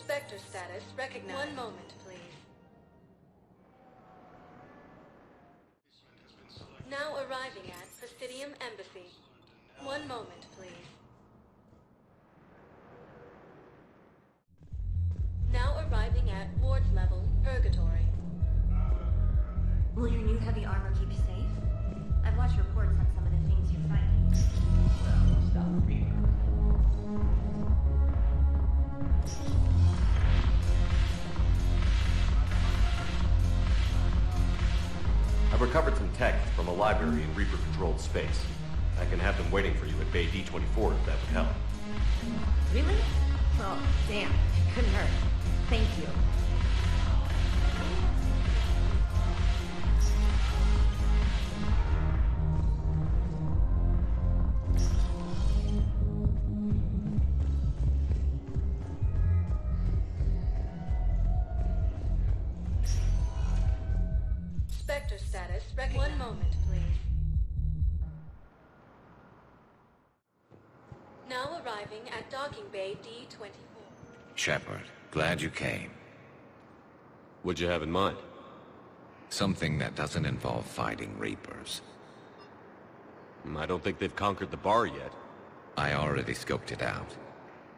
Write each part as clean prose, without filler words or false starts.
Spectre status recognized. One moment, please. Now arriving at Presidium Embassy. One moment, please. Now arriving at Ward's level, Purgatory. Will your new heavy armor keep you safe? I've watched reports on some of the things you're fighting. Well, stop reading. I've recovered some tech from a library in Reaper-controlled space. I can have them waiting for you at Bay D-24 if that would help. Really? Well, damn. Couldn't hurt. Thank you. Spectre status recognized. One moment, please. Now arriving at Docking Bay D-24. Shepard, glad you came. What'd you have in mind? Something that doesn't involve fighting Reapers. I don't think they've conquered the bar yet. I already scoped it out.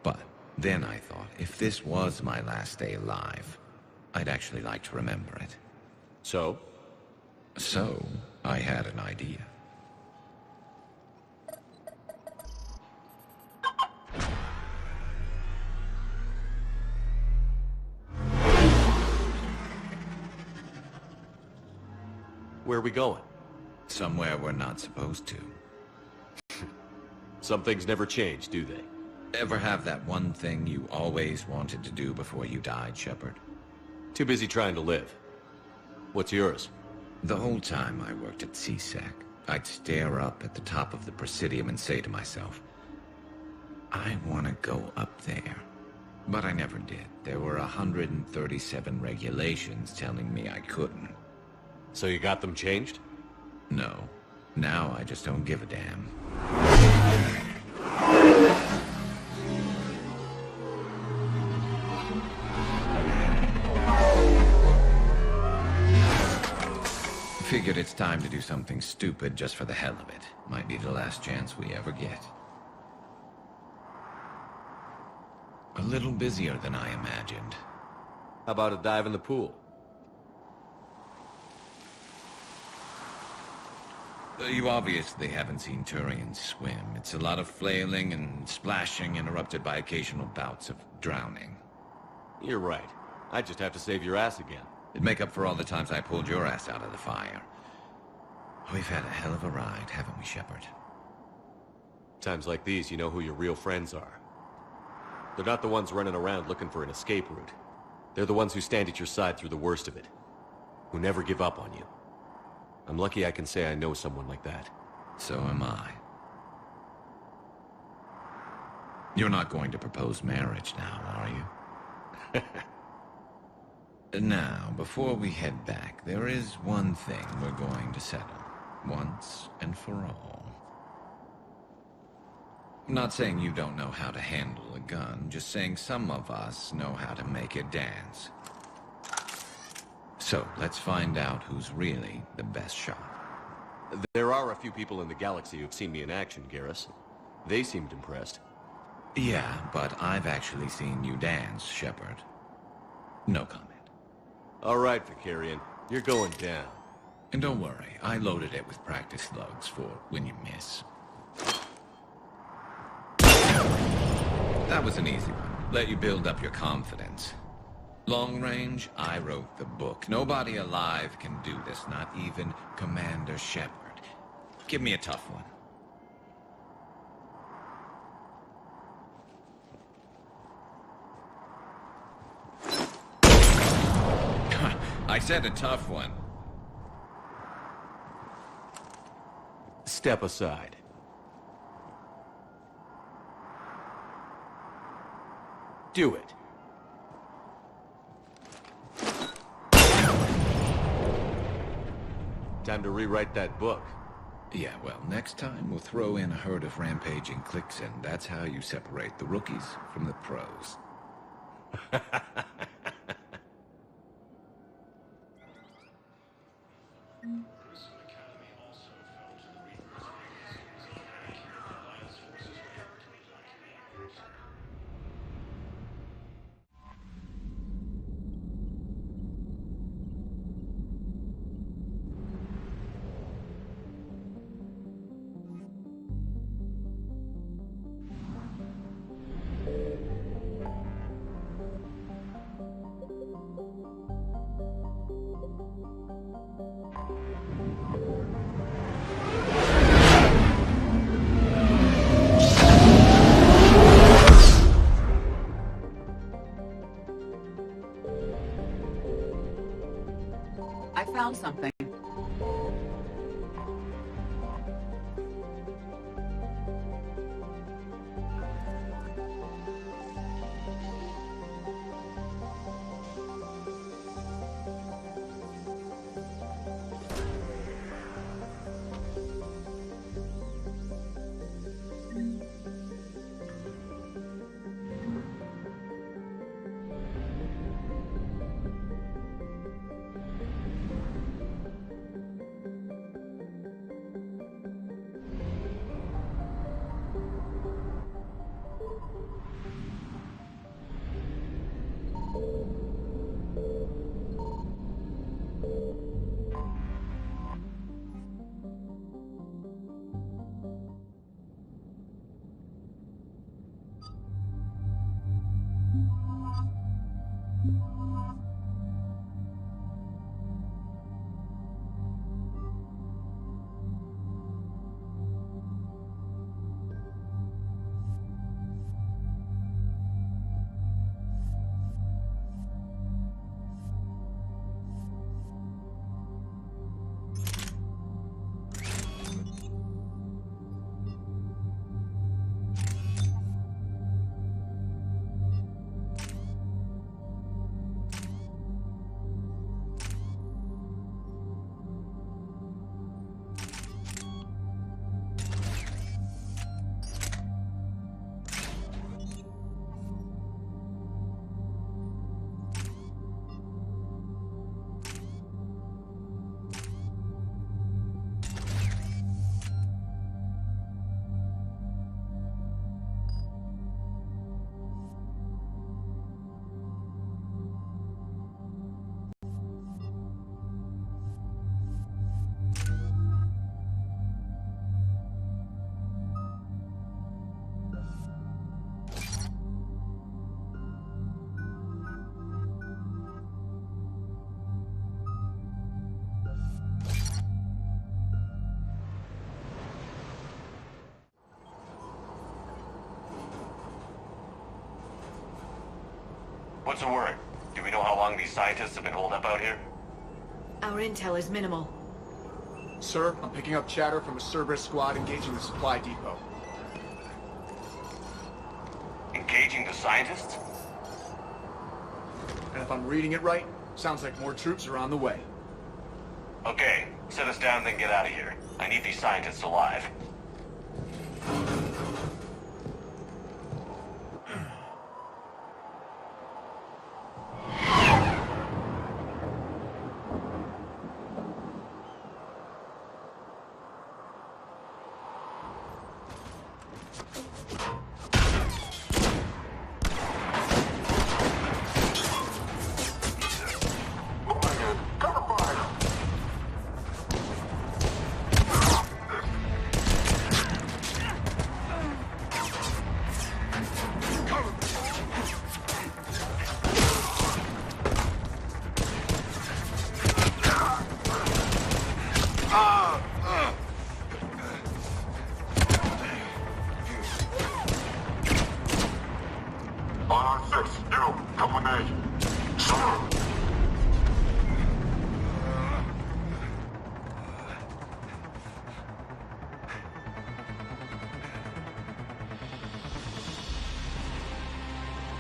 But then I thought, if this was my last day alive, I'd actually like to remember it. So? So, I had an idea. Where are we going? Somewhere we're not supposed to. Some things never change, do they? Ever have that one thing you always wanted to do before you died, Shepard? Too busy trying to live. What's yours? The whole time I worked at CSEC, I'd stare up at the top of the Presidium and say to myself, I want to go up there. But I never did. There were 137 regulations telling me I couldn't. So you got them changed? No. Now I just don't give a damn. Figured it's time to do something stupid just for the hell of it. Might be the last chance we ever get. A little busier than I imagined. How about a dive in the pool? You obviously haven't seen Turians swim. It's a lot of flailing and splashing, interrupted by occasional bouts of drowning. You're right. I just have to save your ass again. It'd make up for all the times I pulled your ass out of the fire. We've had a hell of a ride, haven't we, Shepard? Times like these, you know who your real friends are. They're not the ones running around looking for an escape route. They're the ones who stand at your side through the worst of it. Who never give up on you. I'm lucky I can say I know someone like that. So am I. You're not going to propose marriage now, are you? Now, before we head back, there is one thing we're going to settle. Once and for all. I'm not saying you don't know how to handle a gun, just saying some of us know how to make it dance. So, let's find out who's really the best shot. There are a few people in the galaxy who've seen me in action, Garrus. They seemed impressed. Yeah, but I've actually seen you dance, Shepard. No comment. All right, Vicarian. You're going down. And don't worry, I loaded it with practice slugs for when you miss. That was an easy one. Let you build up your confidence. Long range, I wrote the book. Nobody alive can do this, not even Commander Shepard. Give me a tough one. I said a tough one. Step aside. Do it. Time to rewrite that book. Yeah, well, next time we'll throw in a herd of rampaging cliques, and that's how you separate the rookies from the pros. I found something. What's the word? Do we know how long these scientists have been holed up out here? Our intel is minimal. Sir, I'm picking up chatter from a Cerberus squad engaging the supply depot. Engaging the scientists? And if I'm reading it right, sounds like more troops are on the way. Okay, set us down, then get out of here. I need these scientists alive.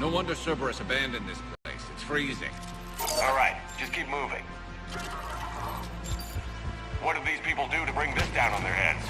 No wonder Cerberus abandoned this place. It's freezing. All right, just keep moving. What did these people do to bring this down on their heads?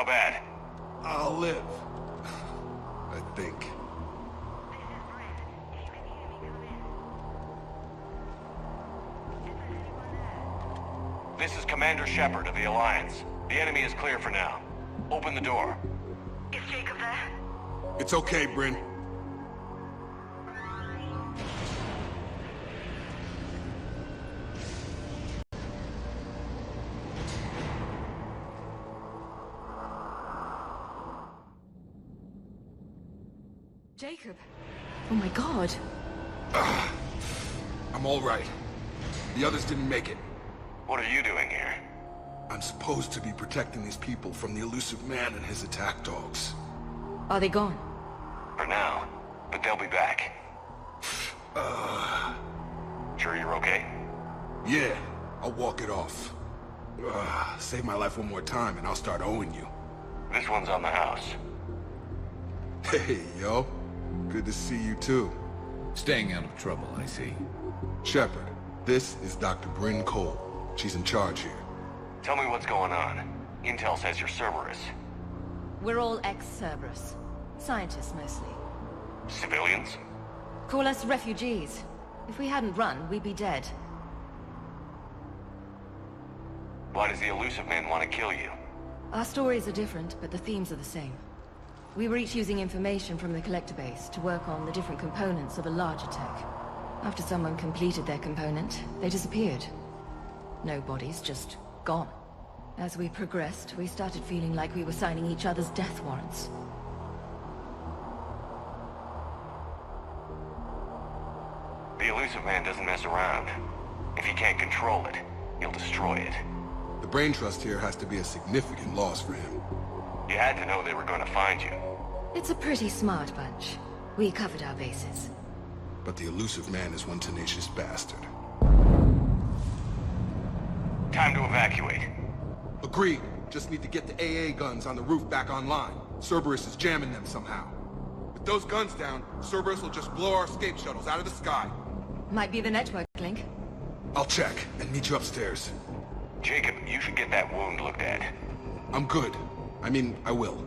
How bad? I'll live. I think. This is Commander Shepard of the Alliance. The enemy is clear for now. Open the door. Is Jacob there? It's okay, Bryn. Jacob. Oh my god. I'm all right. The others didn't make it. What are you doing here? I'm supposed to be protecting these people from the elusive man and his attack dogs. Are they gone? For now. But they'll be back. Sure you're okay? Yeah, I'll walk it off. Save my life one more time and I'll start owing you. This one's on the house. Hey, yo. Good to see you too. Staying out of trouble, I see. Shepard, this is Dr. Bryn Cole. She's in charge here. Tell me what's going on. Intel says you're Cerberus. We're all ex-Cerberus. Scientists, mostly. Civilians? Call us refugees. If we hadn't run, we'd be dead. Why does the elusive man want to kill you? Our stories are different, but the themes are the same. We were each using information from the collector base to work on the different components of a larger tech. After someone completed their component, they disappeared. No bodies, just gone. As we progressed, we started feeling like we were signing each other's death warrants. The elusive man doesn't mess around. If he can't control it, he'll destroy it. The brain trust here has to be a significant loss for him. You had to know they were going to find you. It's a pretty smart bunch. We covered our bases. But the elusive man is one tenacious bastard. Time to evacuate. Agreed. Just need to get the AA guns on the roof back online. Cerberus is jamming them somehow. With those guns down, Cerberus will just blow our escape shuttles out of the sky. Might be the network link. I'll check and meet you upstairs. Jacob, you should get that wound looked at. I'm good. I mean, I will.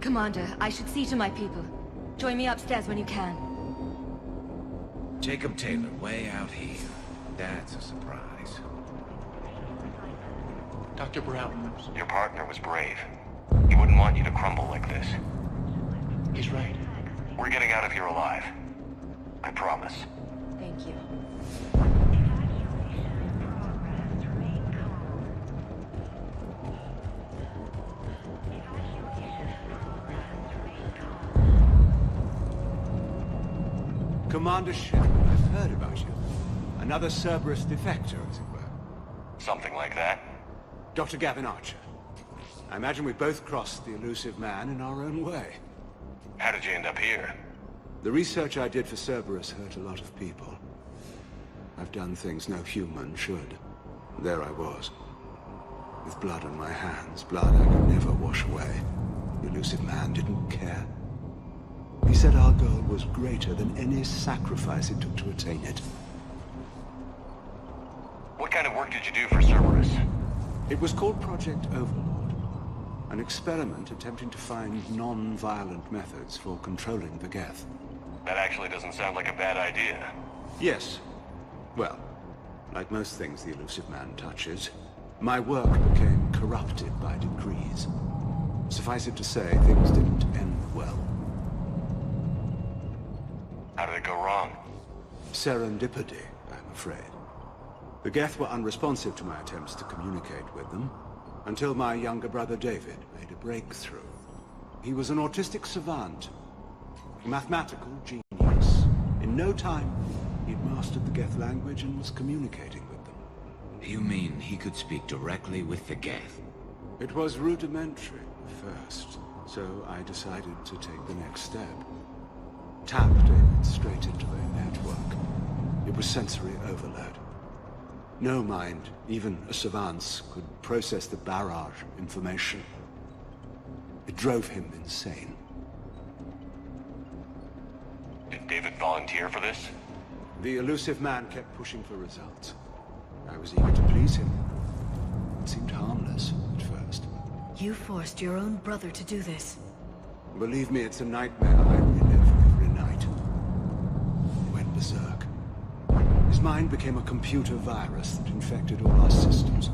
Commander, I should see to my people. Join me upstairs when you can. Jacob Taylor, way out here. That's a surprise. Dr. Brown. Your partner was brave. He wouldn't want you to crumble like this. He's right. We're getting out of here alive. I promise. Thank you. Commander Shepard, I've heard about you. Another Cerberus defector, as it were. Something like that? Dr. Gavin Archer. I imagine we both crossed the elusive man in our own way. How did you end up here? The research I did for Cerberus hurt a lot of people. I've done things no human should. There I was. With blood on my hands, blood I could never wash away. The elusive man didn't care. He said our goal was greater than any sacrifice it took to attain it. What kind of work did you do for Cerberus? It was called Project Overlord. An experiment attempting to find non-violent methods for controlling the Geth. That actually doesn't sound like a bad idea. Yes. Well, like most things the elusive man touches, my work became corrupted by degrees. Suffice it to say, things didn't end well. How did it go wrong? Serendipity, I'm afraid. The Geth were unresponsive to my attempts to communicate with them, until my younger brother David made a breakthrough. He was an autistic savant, a mathematical genius. In no time, he'd mastered the Geth language and was communicating with them. You mean he could speak directly with the Geth? It was rudimentary at first, so I decided to take the next step. Tap David straight into their network. It was sensory overload. No mind, even a savant's, could process the barrage of information. It drove him insane. Did David volunteer for this? The elusive man kept pushing for results. I was eager to please him. It seemed harmless at first. You forced your own brother to do this. Believe me, it's a nightmare I relive every night. He went berserk. His mind became a computer virus that infected all our systems.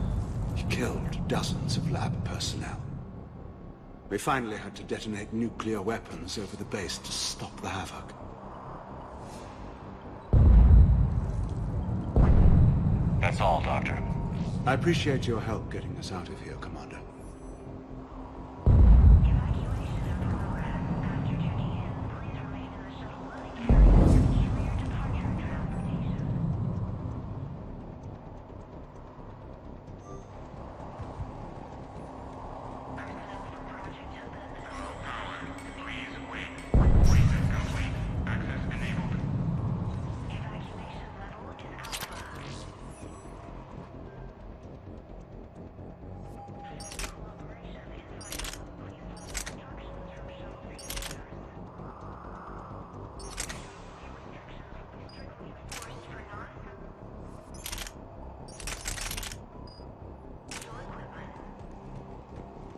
He killed dozens of lab personnel. We finally had to detonate nuclear weapons over the base to stop the havoc. That's all, Doctor. I appreciate your help getting us out of here, Commander.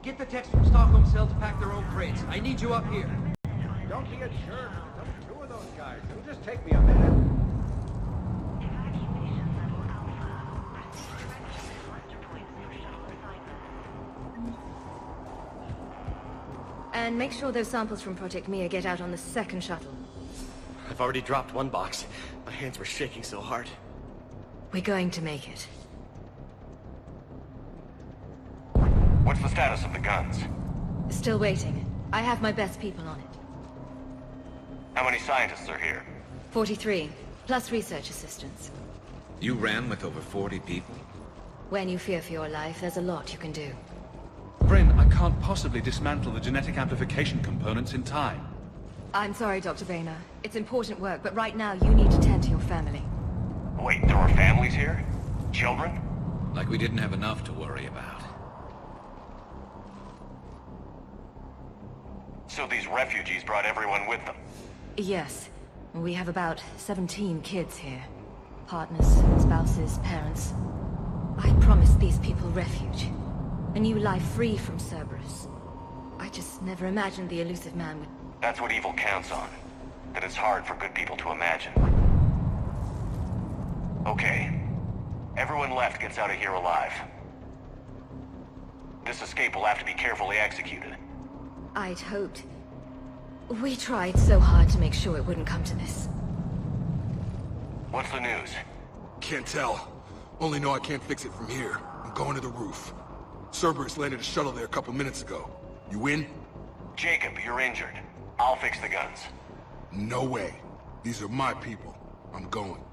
Get the techs from Stockholm Cell to pack their own crates. I need you up here. Don't be a jerk. Don't two of those guys. It'll just take me a minute. And make sure those samples from Project Mia get out on the second shuttle. I've already dropped one box. My hands were shaking so hard. We're going to make it. What's the status of the guns? Still waiting. I have my best people on it. How many scientists are here? 43, plus research assistants. You ran with over 40 people? When you fear for your life, there's a lot you can do. Bryn, I can't possibly dismantle the genetic amplification components in time. I'm sorry, Dr. Boehner. It's important work, but right now you need to tend to your family. Wait, there are families here? Children? Like we didn't have enough to worry about. So these refugees brought everyone with them? Yes. We have about 17 kids here. Partners, spouses, parents. I promised these people refuge. A new life free from Cerberus. I just never imagined the elusive man would... That's what evil counts on. That it's hard for good people to imagine. Okay. Everyone left gets out of here alive. This escape will have to be carefully executed. I'd hoped. We tried so hard to make sure it wouldn't come to this. What's the news? Can't tell. Only know I can't fix it from here. I'm going to the roof. Cerberus landed a shuttle there a couple minutes ago. You in? Jacob, you're injured. I'll fix the guns. No way. These are my people. I'm going.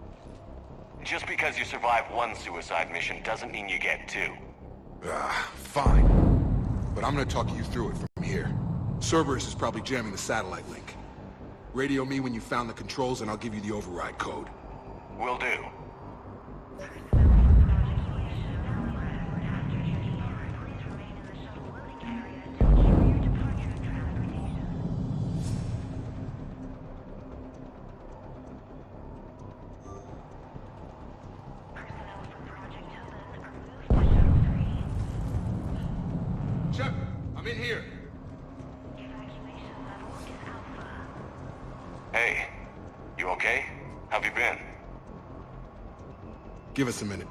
Just because you survived one suicide mission doesn't mean you get two. Fine. But I'm gonna talk you through it from here. Cerberus is probably jamming the satellite link. Radio me when you found the controls and I'll give you the override code. Will do. Shepard, I'm in here. Hey, you okay? How've you been? Give us a minute.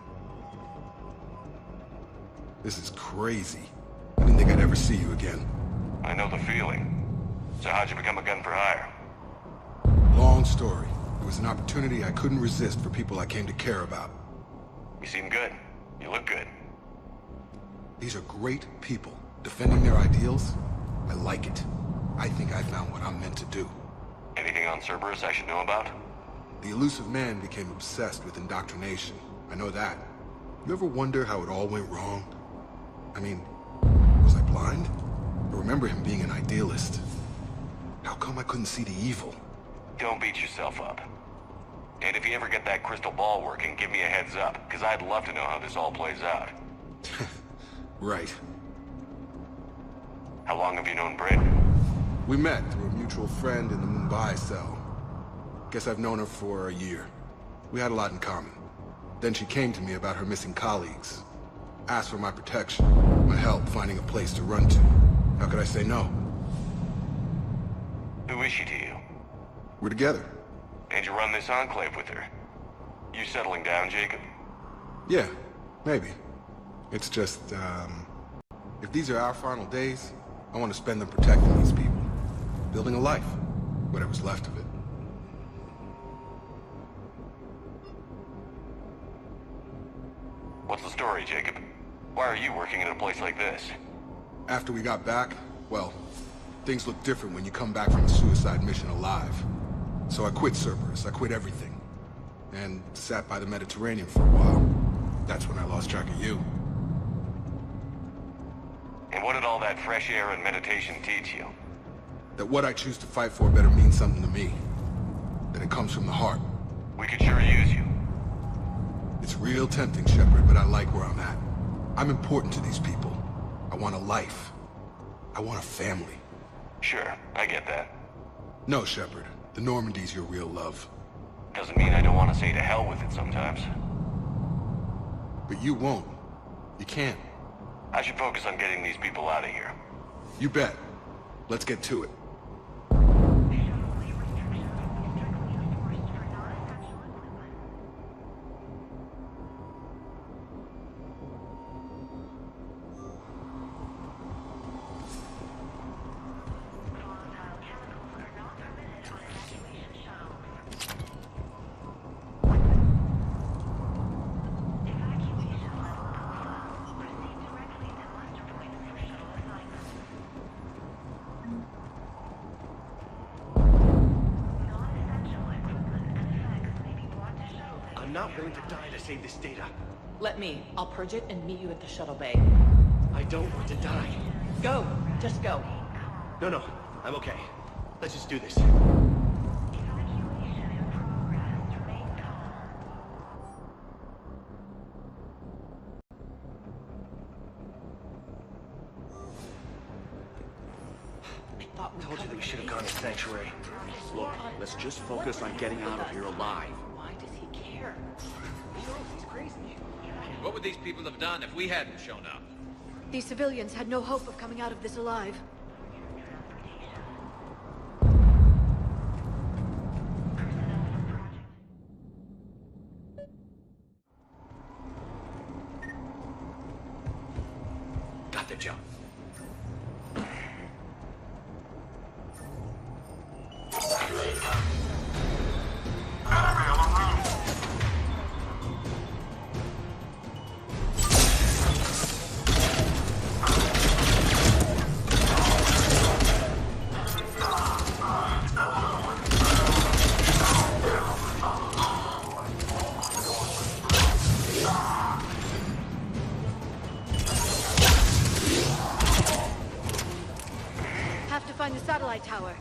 This is crazy. I didn't think I'd ever see you again. I know the feeling. So how'd you become a gun for hire? Long story. It was an opportunity I couldn't resist for people I came to care about. You seem good. You look good. These are great people. Defending their ideals? I like it. I think I found what I'm meant to do. Anything on Cerberus I should know about? The elusive man became obsessed with indoctrination. I know that. You ever wonder how it all went wrong? I mean, was I blind? I remember him being an idealist. How come I couldn't see the evil? Don't beat yourself up. And if you ever get that crystal ball working, give me a heads up, because I'd love to know how this all plays out. Right. How long have you known Britt? We met through a mutual friend in the Mumbai cell. Guess I've known her for a year. We had a lot in common. Then she came to me about her missing colleagues. Asked for my protection, my help finding a place to run to. How could I say no? Who is she to you? We're together. And you run this enclave with her? You settling down, Jacob? Yeah, maybe. It's just, if these are our final days, I want to spend them protecting these people. Building a life. Whatever's left of it. What's the story, Jacob? Why are you working in a place like this? After we got back, well, things look different when you come back from a suicide mission alive. So I quit Cerberus, I quit everything. And sat by the Mediterranean for a while. That's when I lost track of you. And what did all that fresh air and meditation teach you? That what I choose to fight for better means something to me. That it comes from the heart. We could sure use you. It's real tempting, Shepard, but I like where I'm at. I'm important to these people. I want a life. I want a family. Sure, I get that. No, Shepard. The Normandy's your real love. Doesn't mean I don't want to say to hell with it sometimes. But you won't. You can't. I should focus on getting these people out of here. You bet. Let's get to it. I'm not going to die to save this data. Let me. I'll purge it and meet you at the shuttle bay. I don't want to die. Go. Just go. No, I'm okay. Let's just do this. I told you that we should have gone to Sanctuary. Look, let's just focus on getting out of here alive. Why does he care? He's crazy. What would these people have done if we hadn't shown up? These civilians had no hope of coming out of this alive. Got the jump. Have to find the satellite tower.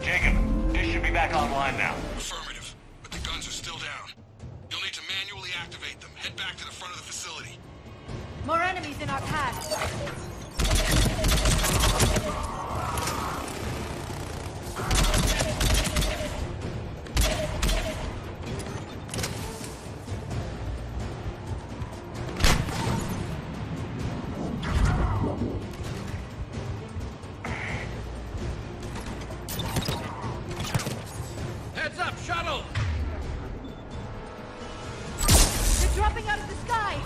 Jacob, dish should be back online now. Affirmative, but the guns are still down. You'll need to manually activate them. Head back to the front of the facility. More enemies in our path. Heads up, shuttle! They're dropping out of the sky!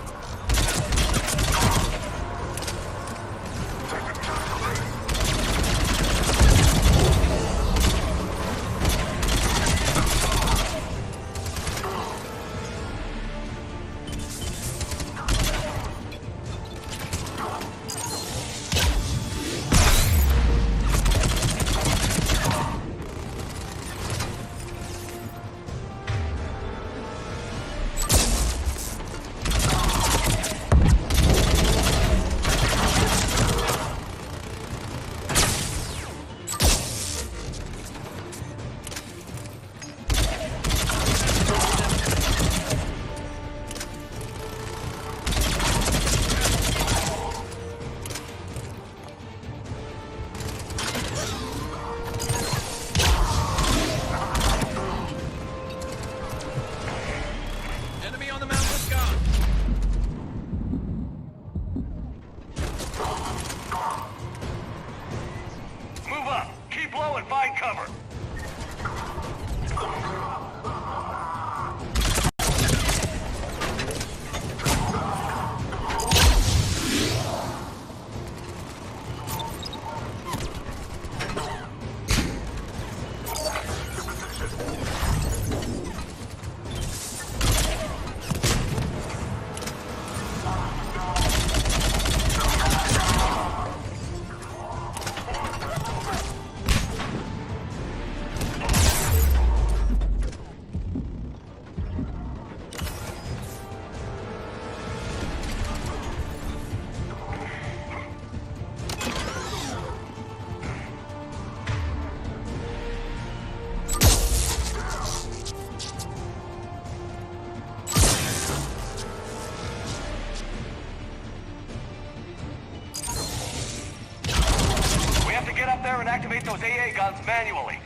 operate those AA guns manually.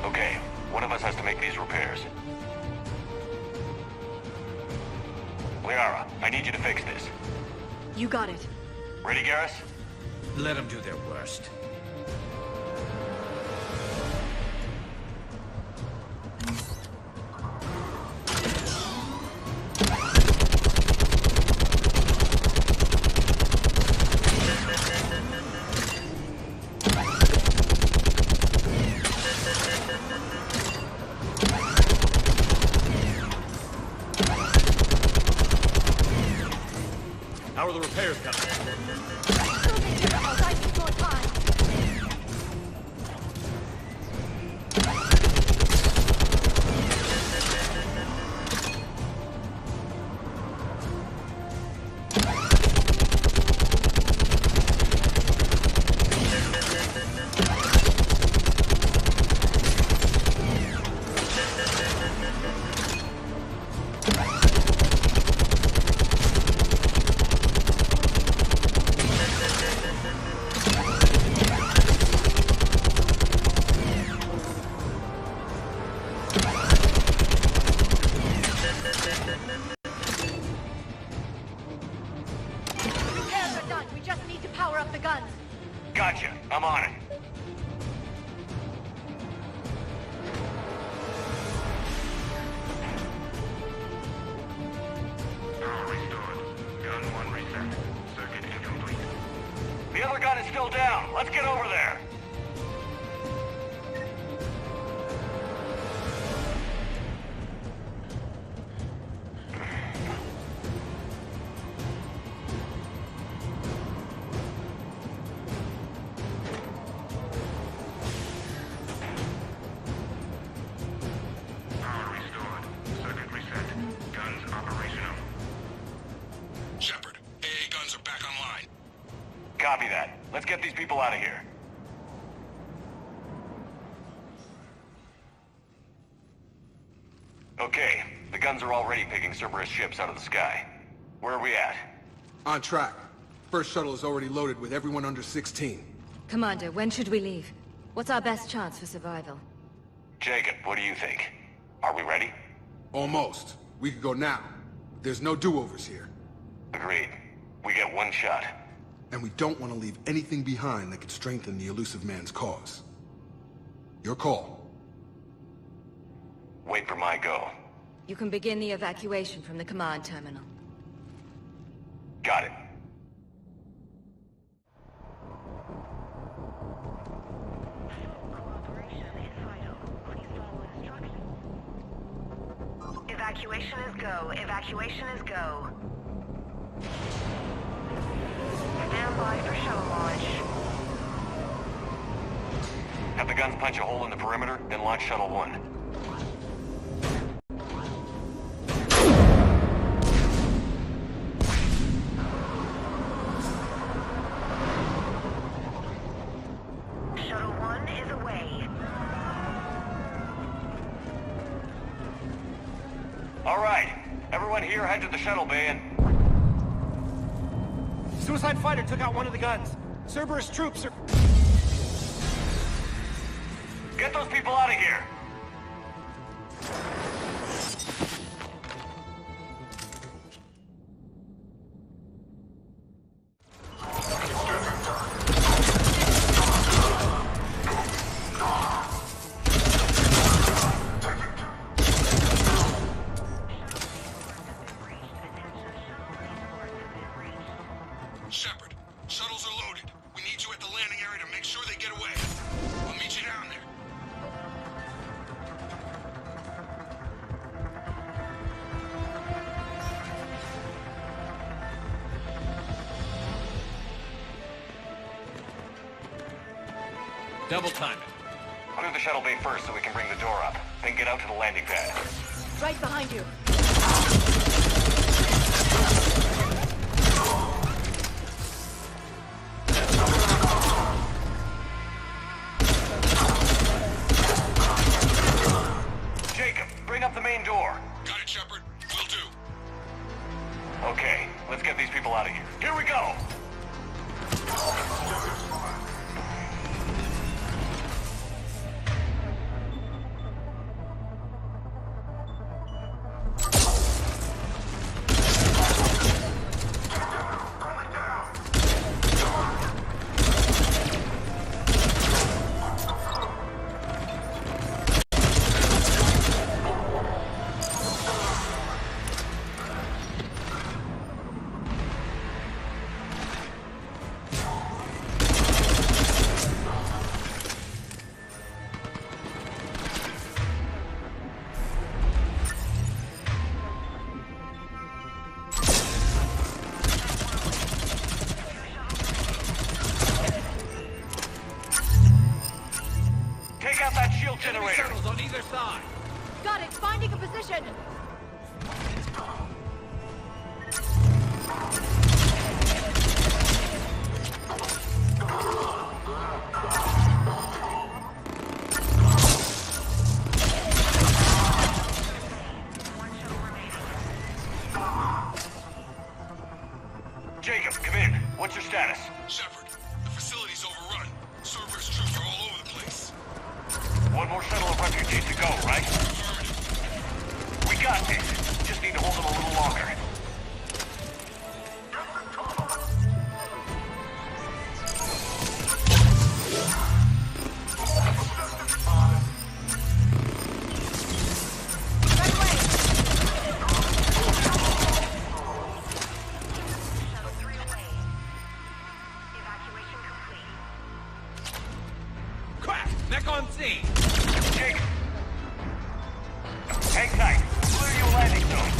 Okay, one of us has to make these repairs. Liara, I need you to fix this. You got it. Ready, Garrus? Let them do their worst. How are the repairs coming? Repairs are done. We just need to power up the guns. Gotcha. I'm on it. Power restored. Gun 1 reset. Circuit incomplete. The other gun is still down. Let's get over there. Power restored. Circuit reset. Guns operational. Shepard, AA guns are back online. Copy that. Let's get these people out of here. Okay, the guns are already picking Cerberus ships out of the sky. Where are we at? On track. First shuttle is already loaded with everyone under 16. Commander, when should we leave? What's our best chance for survival? Jacob, what do you think? Are we ready? Almost. We could go now. There's no do-overs here. Agreed. We get one shot. And we don't want to leave anything behind that could strengthen the elusive man's cause. Your call. Wait for my go. You can begin the evacuation from the command terminal. Got it. Evacuation is go. Evacuation is go. Stand by for shuttle launch. Have the guns punch a hole in the perimeter, then launch Shuttle 1. Shuttle 1 is away. All right. Everyone here, head to the shuttle bay and... Suicide fighter took out one of the guns. Cerberus troops are... Get those people out of here! Shepard, shuttles are loaded. We need you at the landing area to make sure they get away. I'll meet you down there. Double time it. Clear the shuttle bay first so we can bring the door up. Then get out to the landing pad. Right behind you. Jacob, bring up the main door. Got it, Shepard. Will do. Okay, let's get these people out of here. Here we go! Take out that shield generator! Shuttles on either side! Got it! Finding a position! Jacob, come in. What's your status? Shepard, the facility's overrun. Cerberus troops are all over the place. One more shuttle of refugees to go, right? We got this. Just need to hold them a little longer. Shuttle 3 away. Evacuation complete. Crack! Mech on scene! Jacob! Hang tight. We'll clear you a landing zone.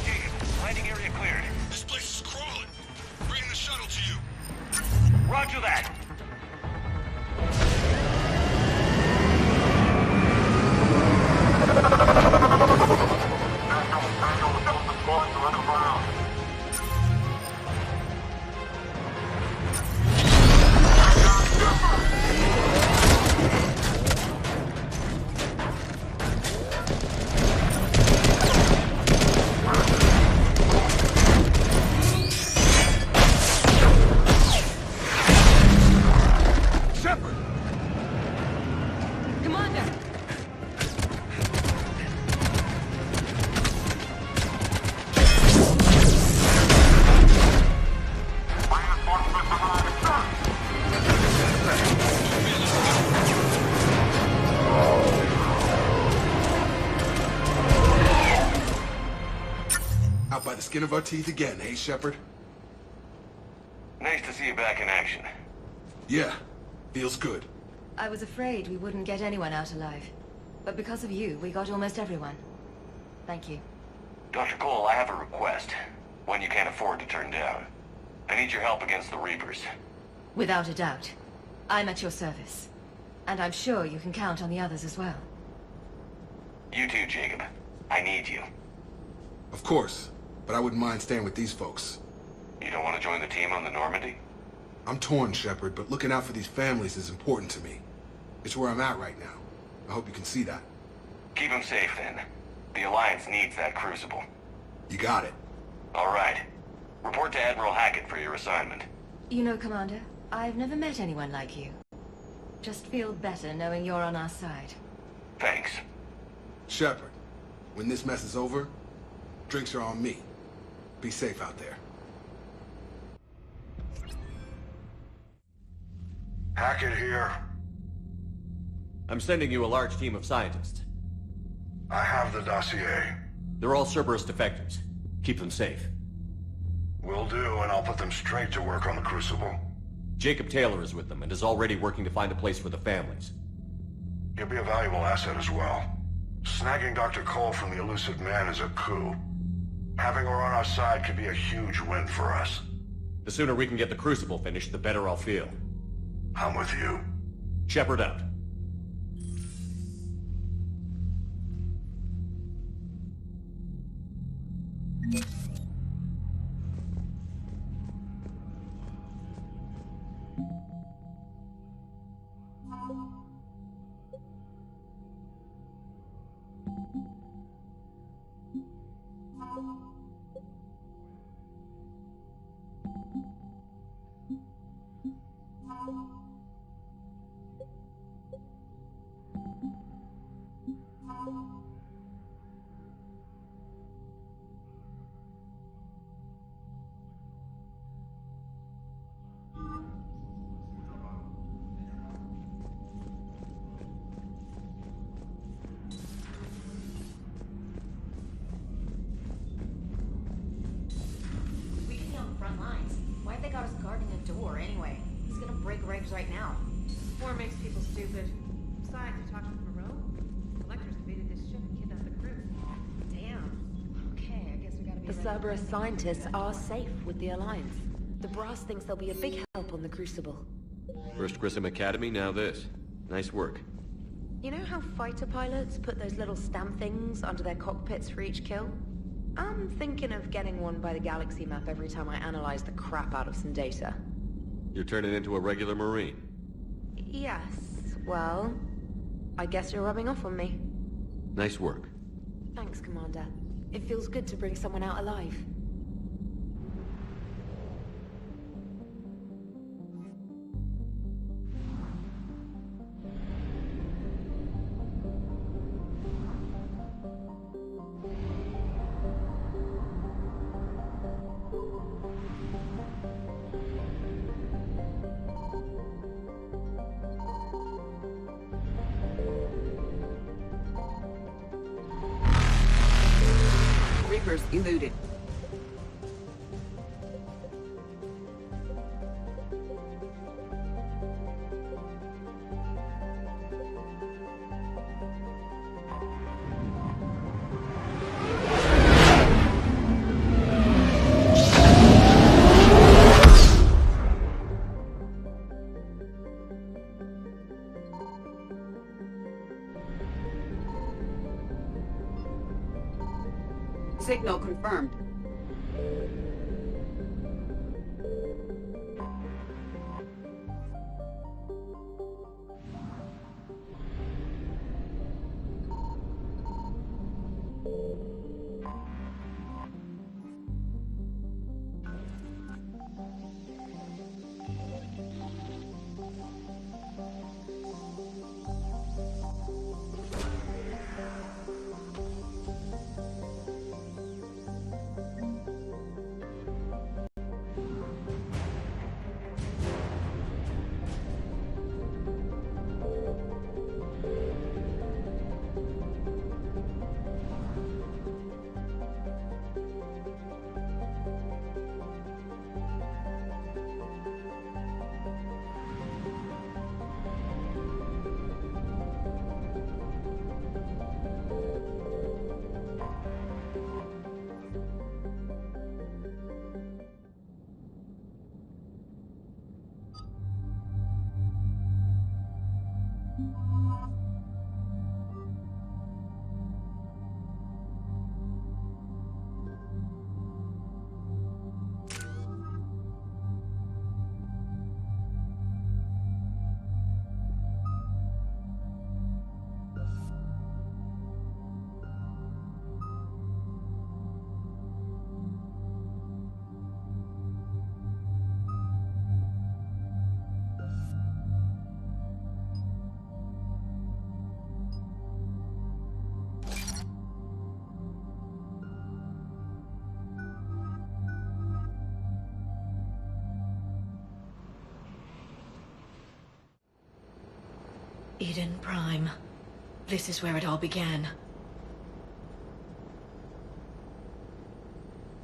Jacob, landing area cleared. This place is crawling. Bring the shuttle to you. Roger that. Shepard! Commander! Out by the skin of our teeth again, eh, Shepard? Nice to see you back in action. Yeah, feels good. I was afraid we wouldn't get anyone out alive. But because of you, we got almost everyone. Thank you. Dr. Cole, I have a request. One you can't afford to turn down. I need your help against the Reapers. Without a doubt. I'm at your service. And I'm sure you can count on the others as well. You too, Jacob. I need you. Of course, but I wouldn't mind staying with these folks. You don't want to join the team on the Normandy? I'm torn, Shepard, but looking out for these families is important to me. It's where I'm at right now. I hope you can see that. Keep them safe, then. The Alliance needs that Crucible. You got it. All right. Report to Admiral Hackett for your assignment. You know, Commander, I've never met anyone like you. Just feel better knowing you're on our side. Thanks. Shepard, when this mess is over, drinks are on me. Be safe out there. Hackett here. I'm sending you a large team of scientists. I have the dossier. They're all Cerberus defectors. Keep them safe. Will do, and I'll put them straight to work on the Crucible. Jacob Taylor is with them and is already working to find a place for the families. He'll be a valuable asset as well. Snagging Dr. Cole from the elusive man is a coup. Having her on our side could be a huge win for us. The sooner we can get the Crucible finished, the better I'll feel. I'm with you. Shepard out. We could be on the front lines. Why have they got us guarding a door anyway? He's gonna break regs right now. War makes people stupid. Besides, you talked with Moreau? Collectors invaded this ship and kidnapped the crew. Damn. Okay, I guess we gotta be The ready. Cerberus scientists are safe with the Alliance. The Brass thinks they'll be a big help on the Crucible. First Grissom Academy, now this. Nice work. You know how fighter pilots put those little stamp things under their cockpits for each kill? I'm thinking of getting one by the galaxy map every time I analyze the crap out of some data. You're turning into a regular Marine. Yes, well, I guess you're rubbing off on me. Nice work. Thanks, Commander. It feels good to bring someone out alive. Reapers eluded. Signal confirmed. Eden Prime. This is where it all began.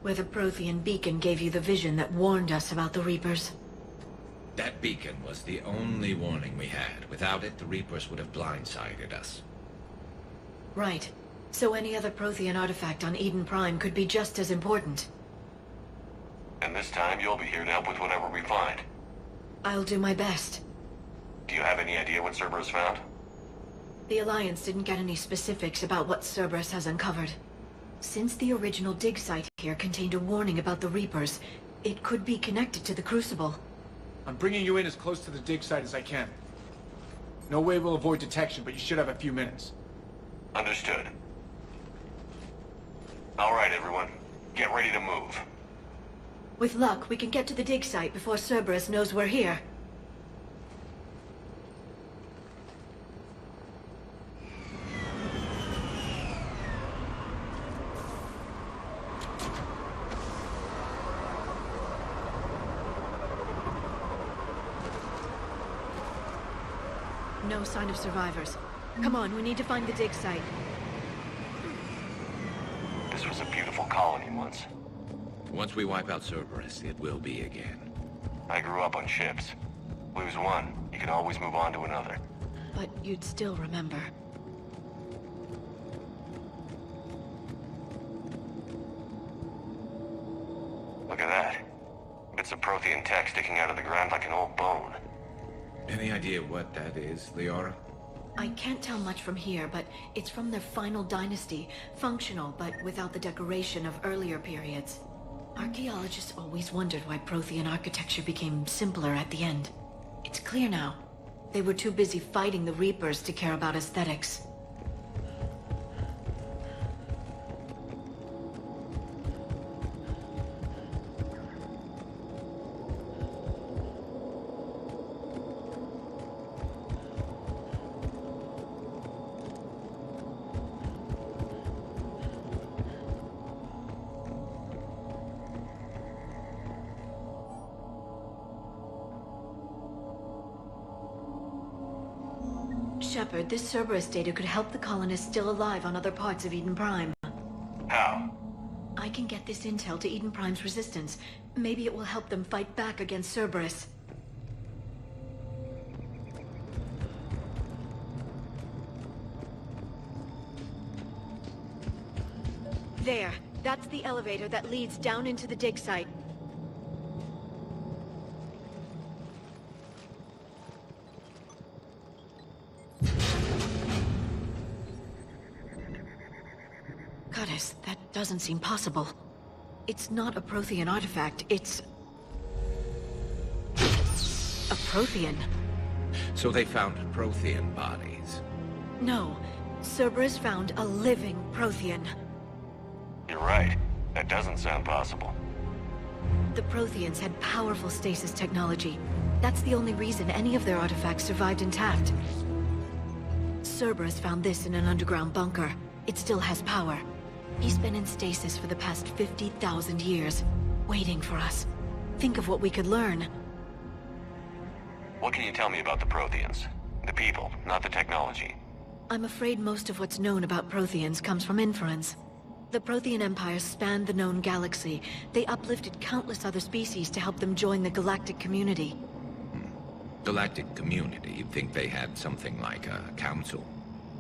Where the Prothean beacon gave you the vision that warned us about the Reapers. That beacon was the only warning we had. Without it, the Reapers would have blindsided us. Right. So any other Prothean artifact on Eden Prime could be just as important. And this time, you'll be here to help with whatever we find. I'll do my best. Do you have any idea what Cerberus found? The Alliance didn't get any specifics about what Cerberus has uncovered. Since the original dig site here contained a warning about the Reapers, it could be connected to the Crucible. I'm bringing you in as close to the dig site as I can. No way we'll avoid detection, but you should have a few minutes. Understood. All right, everyone. Get ready to move. With luck, we can get to the dig site before Cerberus knows we're here. No sign of survivors. Come on, we need to find the dig site. This was a beautiful colony once. Once we wipe out Cerberus, it will be again. I grew up on ships. Lose one, you can always move on to another. But you'd still remember. Look at that. Bits of Prothean tech sticking out of the ground like an old bone. Any idea what that is, Liara? I can't tell much from here, but it's from their final dynasty. Functional, but without the decoration of earlier periods. Archaeologists always wondered why Prothean architecture became simpler at the end. It's clear now. They were too busy fighting the Reapers to care about aesthetics. Shepard, this Cerberus data could help the colonists still alive on other parts of Eden Prime. How? I can get this intel to Eden Prime's resistance. Maybe it will help them fight back against Cerberus. There. That's the elevator that leads down into the dig site. Goddess, that doesn't seem possible. It's not a Prothean artifact, it's... a Prothean. So they found Prothean bodies. No. Cerberus found a living Prothean. You're right. That doesn't sound possible. The Protheans had powerful stasis technology. That's the only reason any of their artifacts survived intact. Cerberus found this in an underground bunker. It still has power. He's been in stasis for the past 50,000 years, waiting for us. Think of what we could learn. What can you tell me about the Protheans? The people, not the technology. I'm afraid most of what's known about Protheans comes from inference. The Prothean Empire spanned the known galaxy. They uplifted countless other species to help them join the galactic community. Galactic community? You'd think they had something like a council?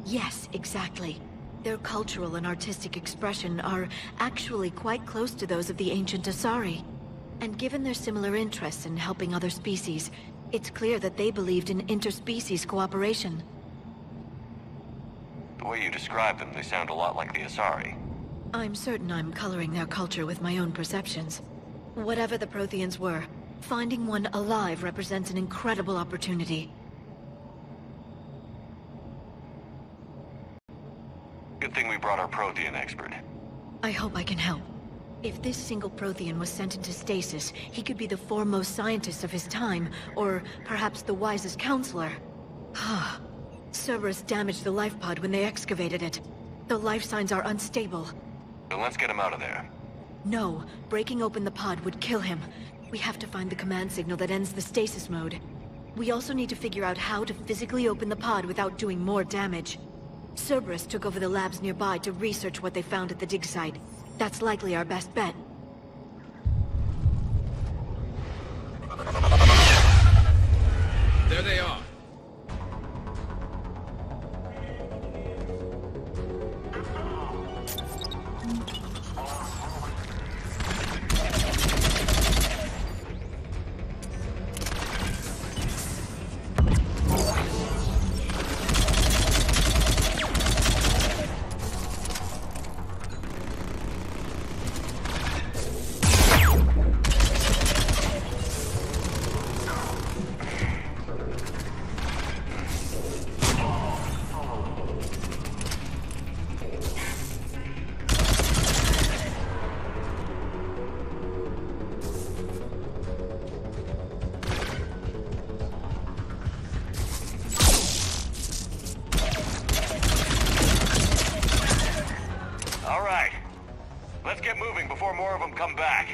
Yes, exactly. Their cultural and artistic expression are actually quite close to those of the ancient Asari. And given their similar interests in helping other species, it's clear that they believed in interspecies cooperation. The way you describe them, they sound a lot like the Asari. I'm certain I'm coloring their culture with my own perceptions. Whatever the Protheans were, finding one alive represents an incredible opportunity. Good thing we brought our Prothean expert. I hope I can help. If this single Prothean was sent into stasis, he could be the foremost scientist of his time, or perhaps the wisest counselor. Cerberus damaged the life pod when they excavated it. The life signs are unstable. Then let's get him out of there. No, breaking open the pod would kill him. We have to find the command signal that ends the stasis mode. We also need to figure out how to physically open the pod without doing more damage. Cerberus took over the labs nearby to research what they found at the dig site. That's likely our best bet. There they are. All right. Let's get moving before more of them come back.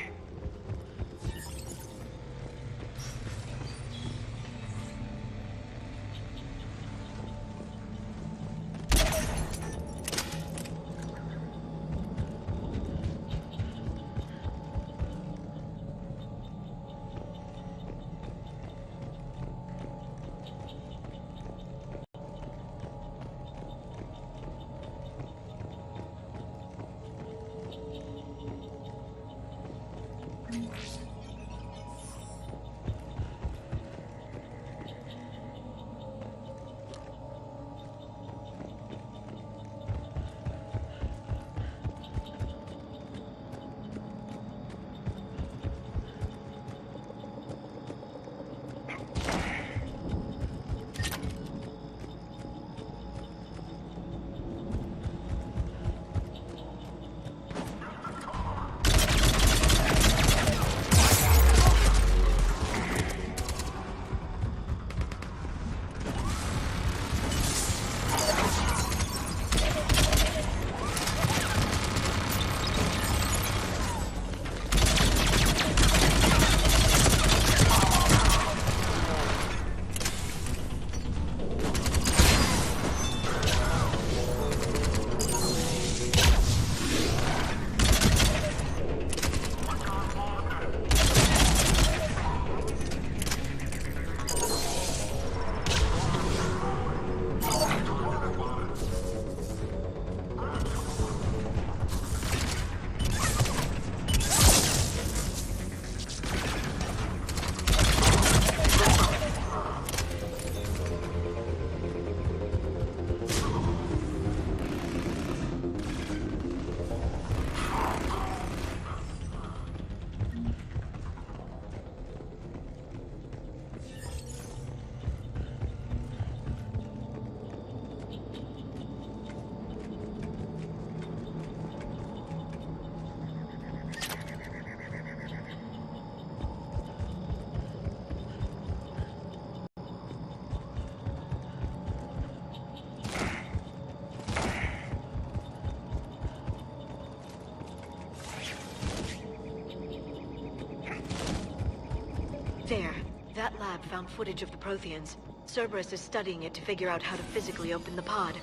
There. That lab found footage of the Protheans. Cerberus is studying it to figure out how to physically open the pod.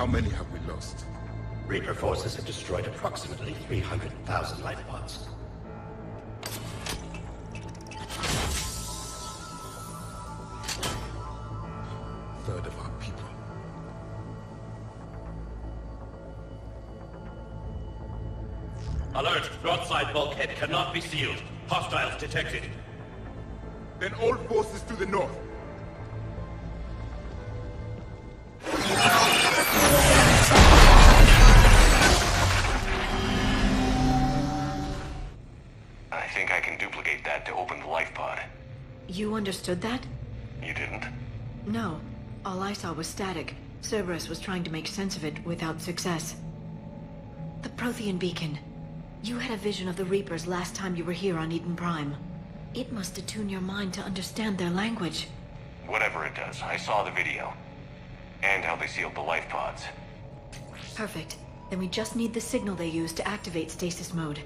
How many have we lost? Reaper forces have destroyed approximately 300,000 life pods. Third of our people. Alert! Broadside bulkhead cannot be sealed. Hostiles detected. Then all forces to the north. I think I can duplicate that to open the life pod. You understood that? You didn't? No. All I saw was static. Cerberus was trying to make sense of it without success. The Prothean beacon. You had a vision of the Reapers last time you were here on Eden Prime. It must attune your mind to understand their language. Whatever it does, I saw the video. And how they sealed the life pods. Perfect. Then we just need the signal they use to activate stasis mode.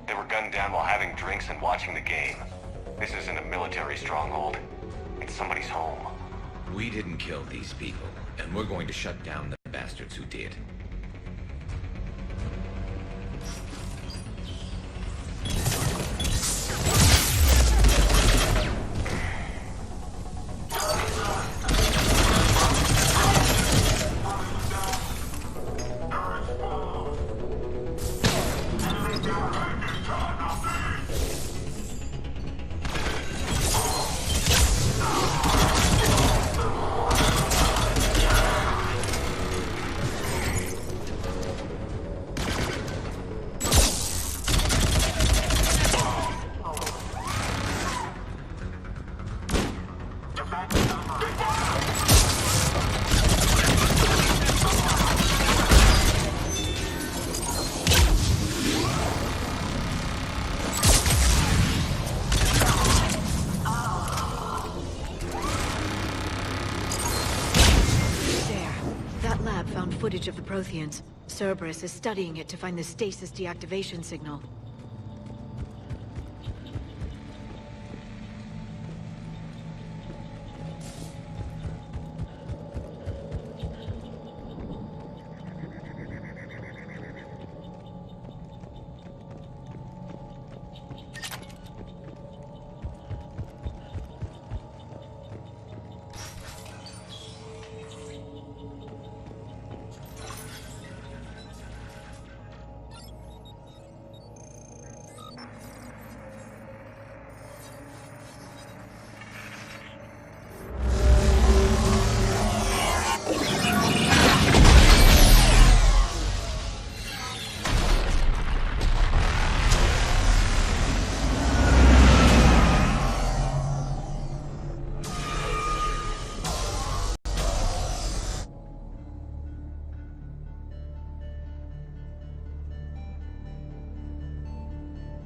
They were gunned down while having drinks and watching the game. This isn't a military stronghold. It's somebody's home. We didn't kill these people, and we're going to shut down the bastards who did. Footage of the Protheans. Cerberus is studying it to find the stasis deactivation signal.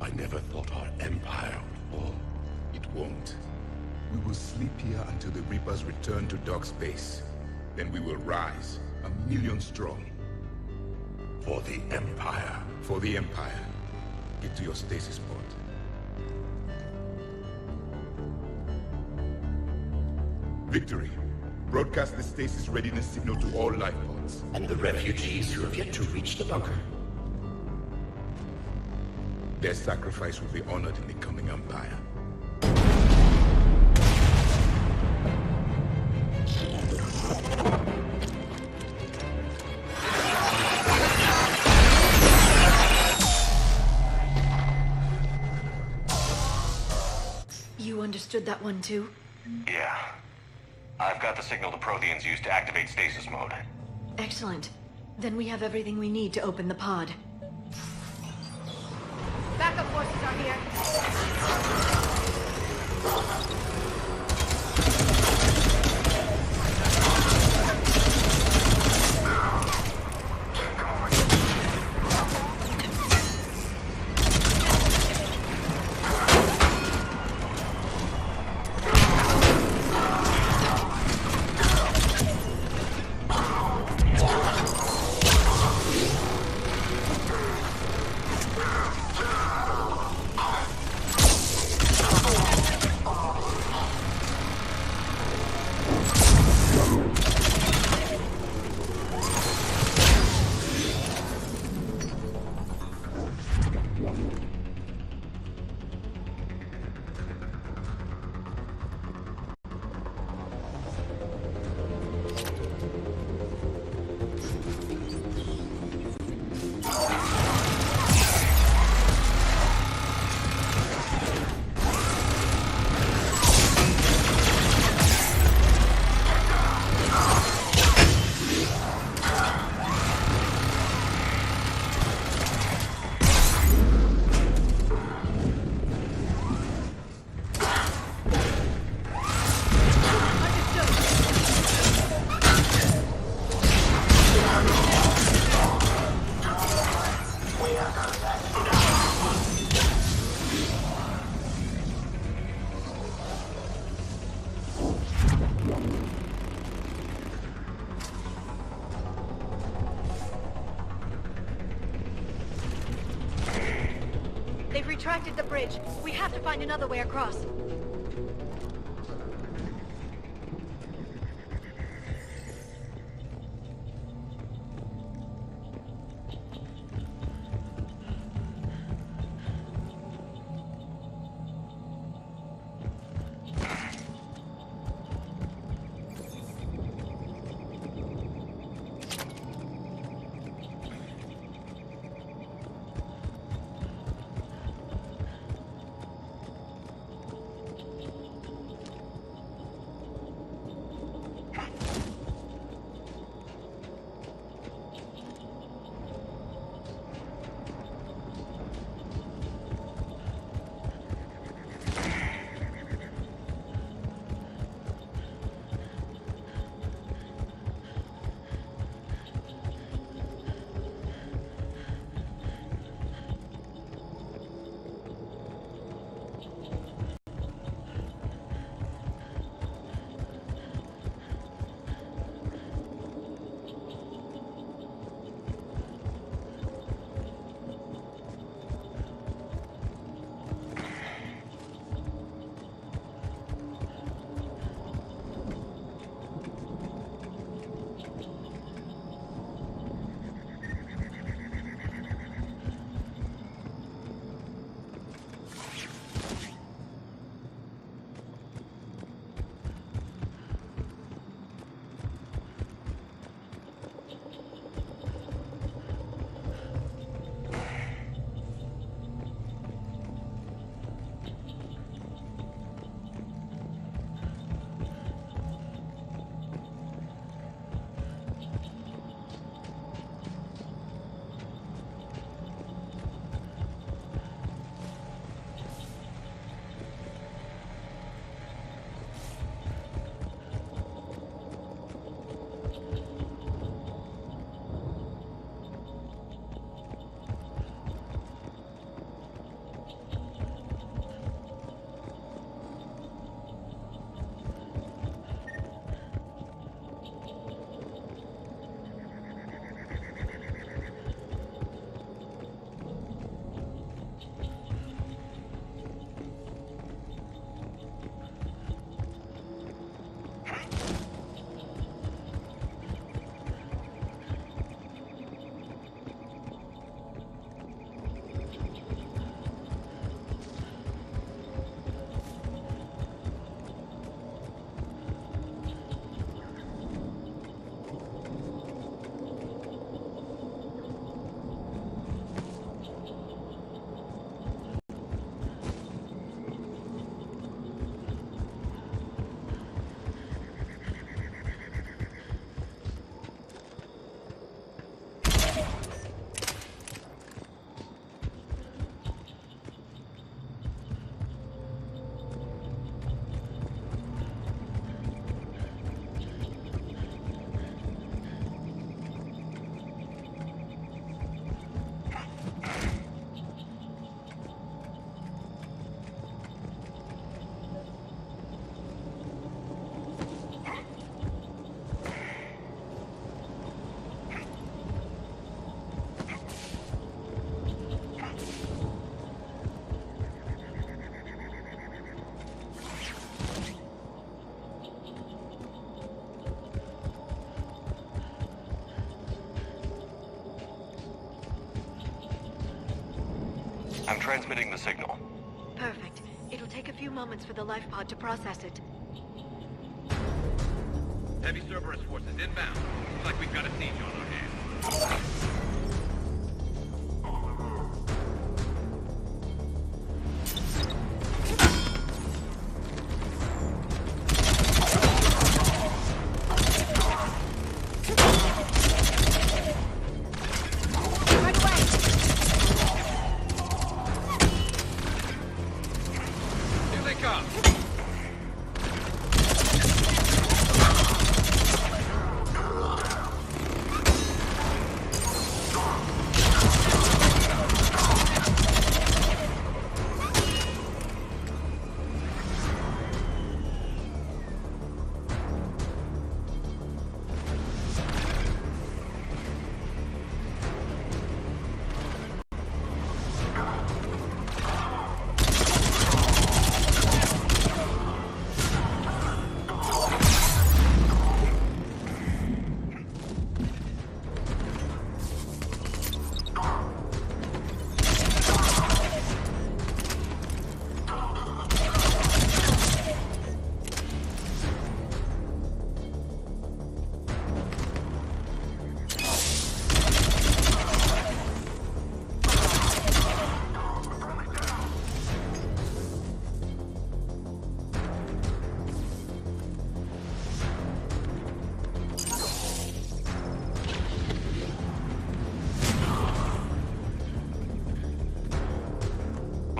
I never thought our empire would fall. It won't. We will sleep here until the Reapers return to Dock Space. Then we will rise, 1,000,000 strong. For the Empire. For the Empire. Get to your stasis pod. Victory. Broadcast the stasis readiness signal to all life pods. And the refugees who have yet to reach the bunker. Their sacrifice will be honored in the coming Empire. You understood that one too? Yeah. I've got the signal the Protheans use to activate stasis mode. Excellent. Then we have everything we need to open the pod. Backup forces are here. retracted the bridge. We have to find another way across. I'm transmitting the signal. Perfect. It'll take a few moments for the life pod to process it. Heavy Cerberus forces inbound. Looks like we've got a siege on our hands.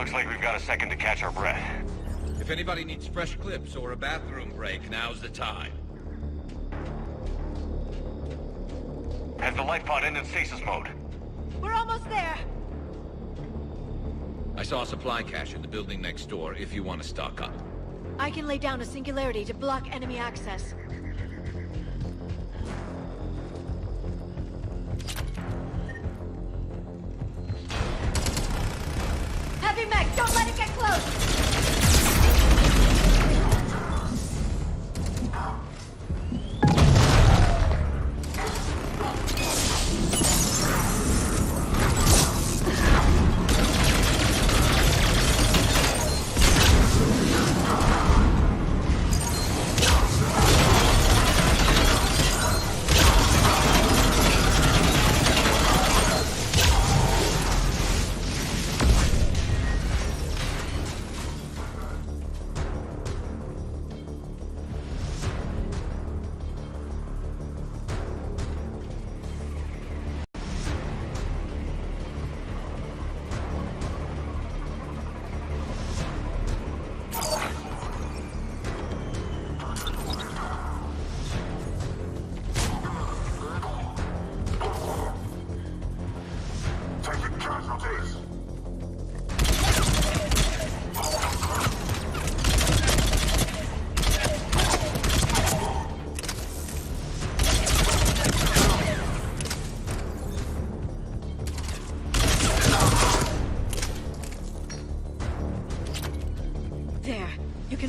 Looks like we've got a second to catch our breath. If anybody needs fresh clips or a bathroom break, now's the time. Has the life pod ended stasis mode? We're almost there. I saw a supply cache in the building next door if you want to stock up. I can lay down a singularity to block enemy access. Heavy mech, don't let it get close!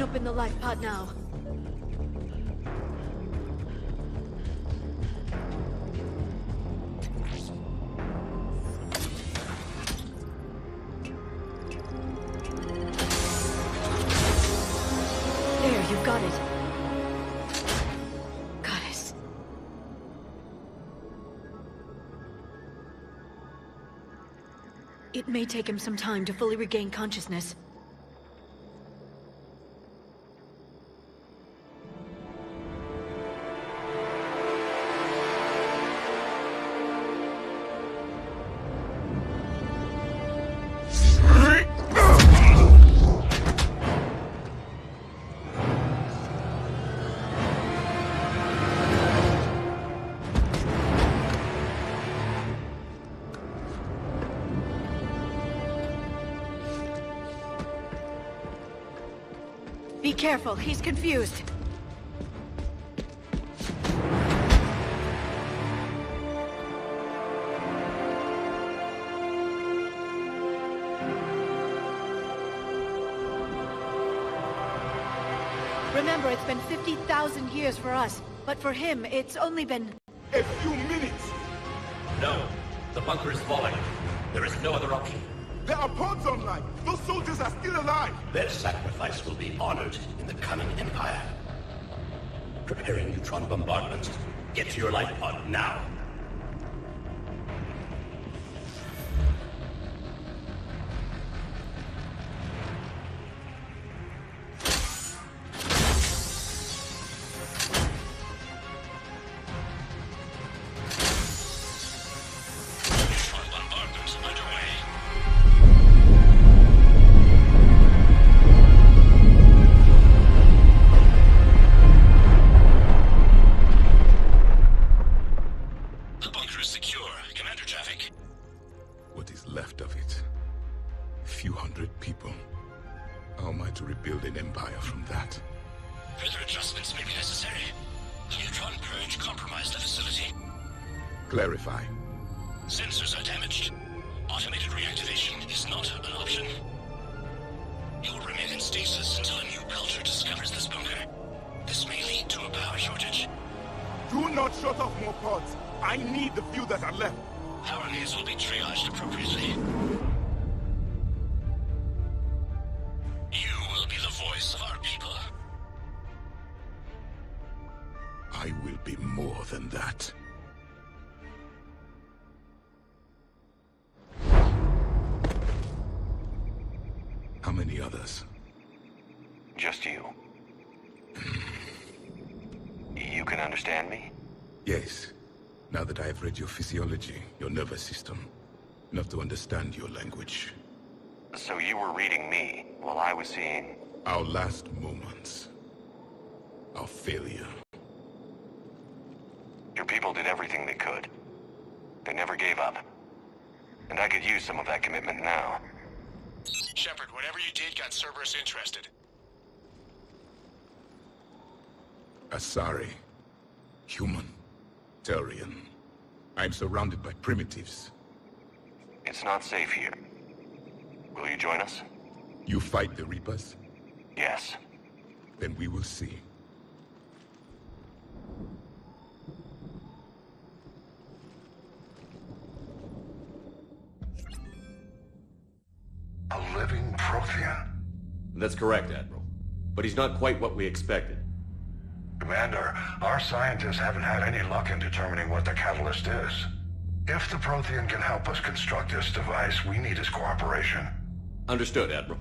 Open the life pod now. There, you've got it. Goddess. It may take him some time to fully regain consciousness. Be careful, he's confused. Remember, it's been 50,000 years for us, but for him, it's only been... A few minutes! No, the bunker is falling. There is no other option. There are pods online! Those soldiers are still alive! Their sacrifice will be honored in the coming Empire. Preparing neutron bombardment. Get to your life pod now. Clarify. Sensors are damaged. Automated reactivation is not an option. You will remain in stasis until a new culture discovers this bunker. This may lead to a power shortage. Do not shut off more pods. I need the few that are left. Power needs will be triaged appropriately. You will be the voice of our people. I will be more than that. How many others? Just you. You can understand me? Yes. Now that I have read your physiology, your nervous system, enough to understand your language. So you were reading me, while I was seeing... Our last moments. Our failure. Your people did everything they could. They never gave up. And I could use some of that commitment now. Shepard, whatever you did got Cerberus interested. Asari. Human. Turian. I'm surrounded by primitives. It's not safe here. Will you join us? You fight the Reapers? Yes. Then we will see. A living Prothean. That's correct, Admiral. But he's not quite what we expected. Commander, our scientists haven't had any luck in determining what the catalyst is. If the Prothean can help us construct this device, we need his cooperation. Understood, Admiral.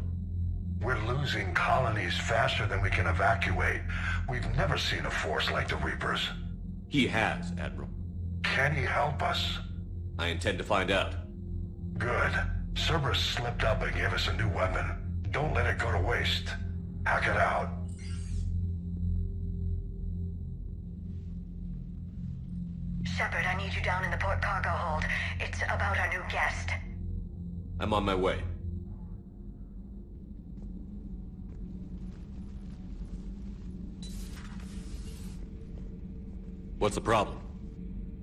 We're losing colonies faster than we can evacuate. We've never seen a force like the Reapers. He has, Admiral. Can he help us? I intend to find out. Good. Cerberus slipped up and gave us a new weapon. Don't let it go to waste. Hack it out. Shepard, I need you down in the port cargo hold. It's about our new guest. I'm on my way. What's the problem?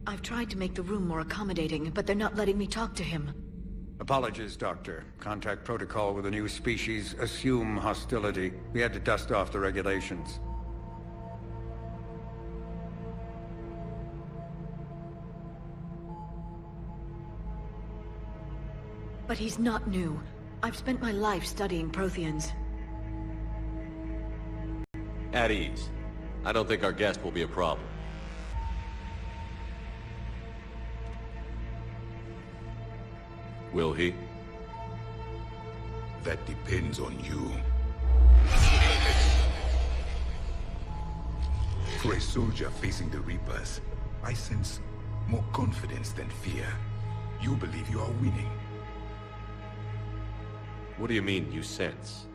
I've tried to make the room more accommodating, but they're not letting me talk to him. Apologies, Doctor. Contact protocol with a new species. Assume hostility. We had to dust off the regulations. But he's not new. I've spent my life studying Protheans. At ease. I don't think our guest will be a problem. Will he? That depends on you. For a soldier facing the Reapers, I sense more confidence than fear. You believe you are winning. What do you mean, you sense?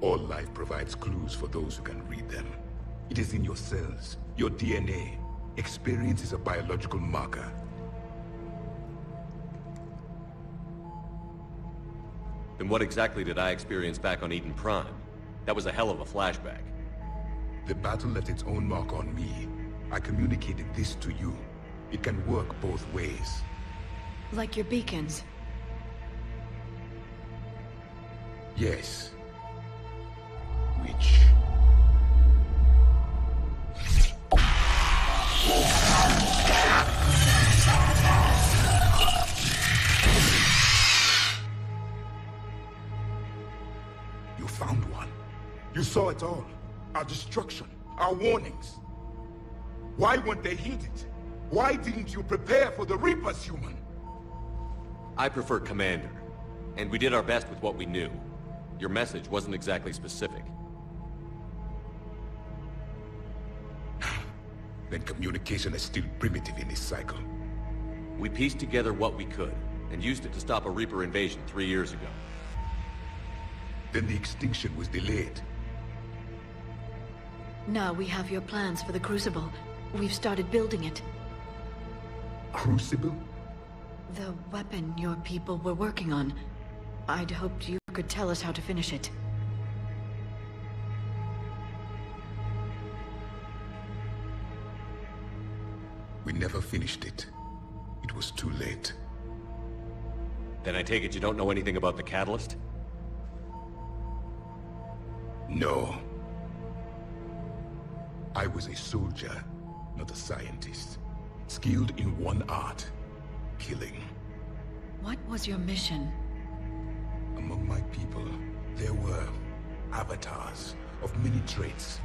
All life provides clues for those who can read them. It is in your cells, your DNA. Experience is a biological marker. Then what exactly did I experience back on Eden Prime? That was a hell of a flashback. The battle left its own mark on me. I communicated this to you. It can work both ways. Like your beacons. Yes. Which... You found one. You saw it all. Our destruction. Our warnings. Why weren't they heeded? Why didn't you prepare for the Reapers, human? I prefer Commander. And we did our best with what we knew. Your message wasn't exactly specific. Then communication is still primitive in this cycle. We pieced together what we could, and used it to stop a Reaper invasion 3 years ago. Then the extinction was delayed. Now we have your plans for the Crucible. We've started building it. Crucible? The weapon your people were working on. I'd hoped you could tell us how to finish it. We never finished it. It was too late. Then I take it you don't know anything about the catalyst? No. I was a soldier, not a scientist. Skilled in one art, killing. What was your mission? Among my people, there were avatars of many traits.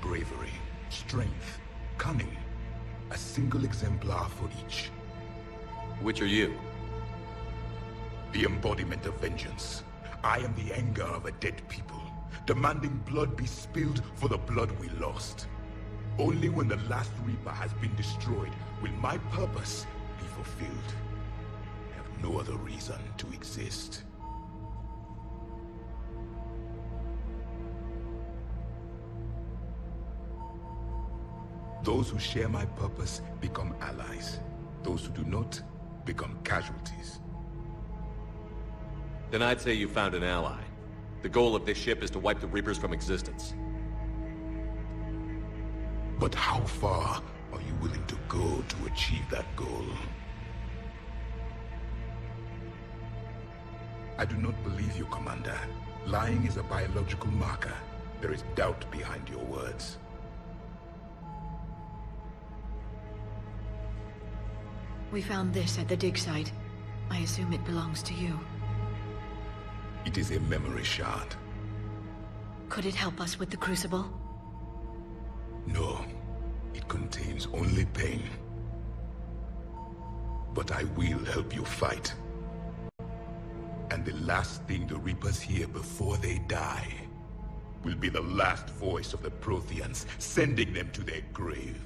Bravery, strength, cunning. A single exemplar for each. Which are you? The embodiment of vengeance. I am the anger of a dead people, demanding blood be spilled for the blood we lost. Only when the last Reaper has been destroyed will my purpose be fulfilled. I have no other reason to exist. Those who share my purpose become allies. Those who do not become casualties. Then I'd say you found an ally. The goal of this ship is to wipe the Reapers from existence. But how far are you willing to go to achieve that goal? I do not believe you, Commander. Lying is a biological marker. There is doubt behind your words. We found this at the dig site. I assume it belongs to you. It is a memory shard. Could it help us with the Crucible? No. It contains only pain. But I will help you fight. And the last thing the Reapers hear before they die will be the last voice of the Protheans, sending them to their grave.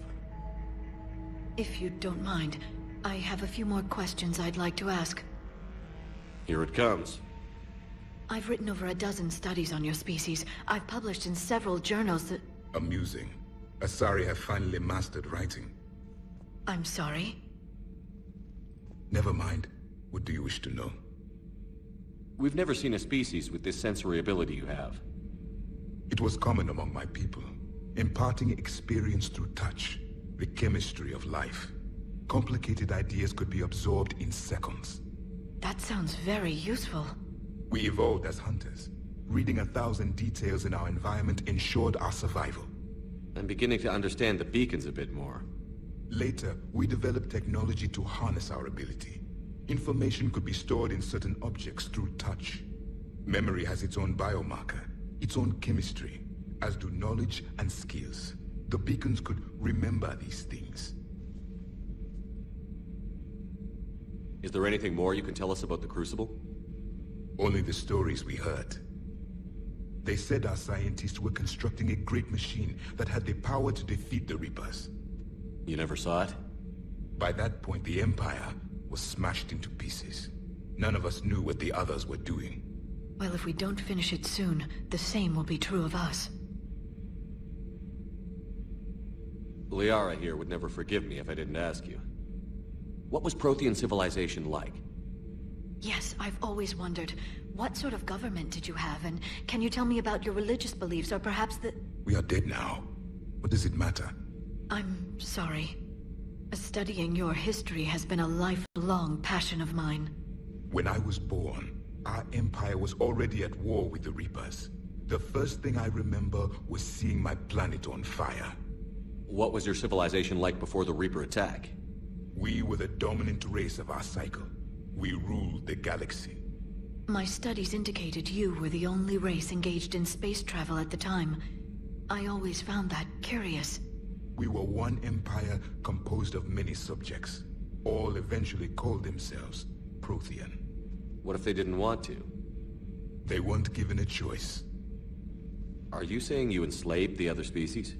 If you don't mind, I have a few more questions I'd like to ask. Here it comes. I've written over a dozen studies on your species. I've published in several journals that... Amusing. Asari have finally mastered writing. I'm sorry? Never mind. What do you wish to know? We've never seen a species with this sensory ability you have. It was common among my people, imparting experience through touch, the chemistry of life. Complicated ideas could be absorbed in seconds. That sounds very useful. We evolved as hunters. Reading 1,000 details in our environment ensured our survival. I'm beginning to understand the beacons a bit more. Later, we developed technology to harness our ability. Information could be stored in certain objects through touch. Memory has its own biomarker, its own chemistry, as do knowledge and skills. The beacons could remember these things. Is there anything more you can tell us about the Crucible? Only the stories we heard. They said our scientists were constructing a great machine that had the power to defeat the Reapers. You never saw it? By that point, the Empire was smashed into pieces. None of us knew what the others were doing. Well, if we don't finish it soon, the same will be true of us. Liara here would never forgive me if I didn't ask you. What was Prothean civilization like? Yes, I've always wondered. What sort of government did you have, and can you tell me about your religious beliefs, or perhaps the... We are dead now. What does it matter? I'm sorry. Studying your history has been a lifelong passion of mine. When I was born, our empire was already at war with the Reapers. The first thing I remember was seeing my planet on fire. What was your civilization like before the Reaper attack? We were the dominant race of our cycle. We ruled the galaxy. My studies indicated you were the only race engaged in space travel at the time. I always found that curious. We were one empire composed of many subjects. All eventually called themselves Prothean. What if they didn't want to? They weren't given a choice. Are you saying you enslaved the other species?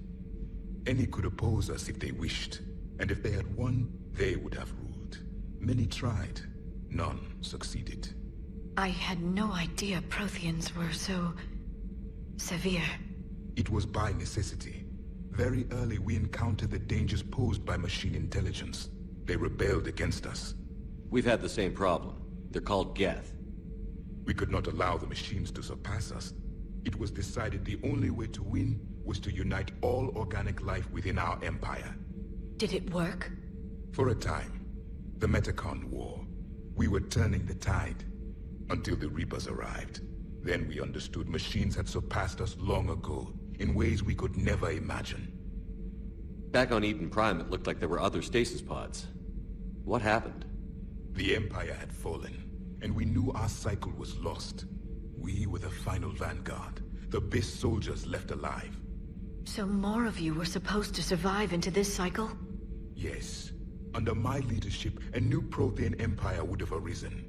Any could oppose us if they wished. And if they had won, they would have ruled. Many tried. None succeeded. I had no idea Protheans were so... severe. It was by necessity. Very early we encountered the dangers posed by machine intelligence. They rebelled against us. We've had the same problem. They're called Geth. We could not allow the machines to surpass us. It was decided the only way to win was to unite all organic life within our empire. Did it work? For a time. The Metacon War. We were turning the tide. Until the Reapers arrived. Then we understood machines had surpassed us long ago, in ways we could never imagine. Back on Eden Prime, it looked like there were other stasis pods. What happened? The Empire had fallen, and we knew our cycle was lost. We were the final vanguard, the best soldiers left alive. So more of you were supposed to survive into this cycle? Yes. Under my leadership, a new Prothean empire would have arisen.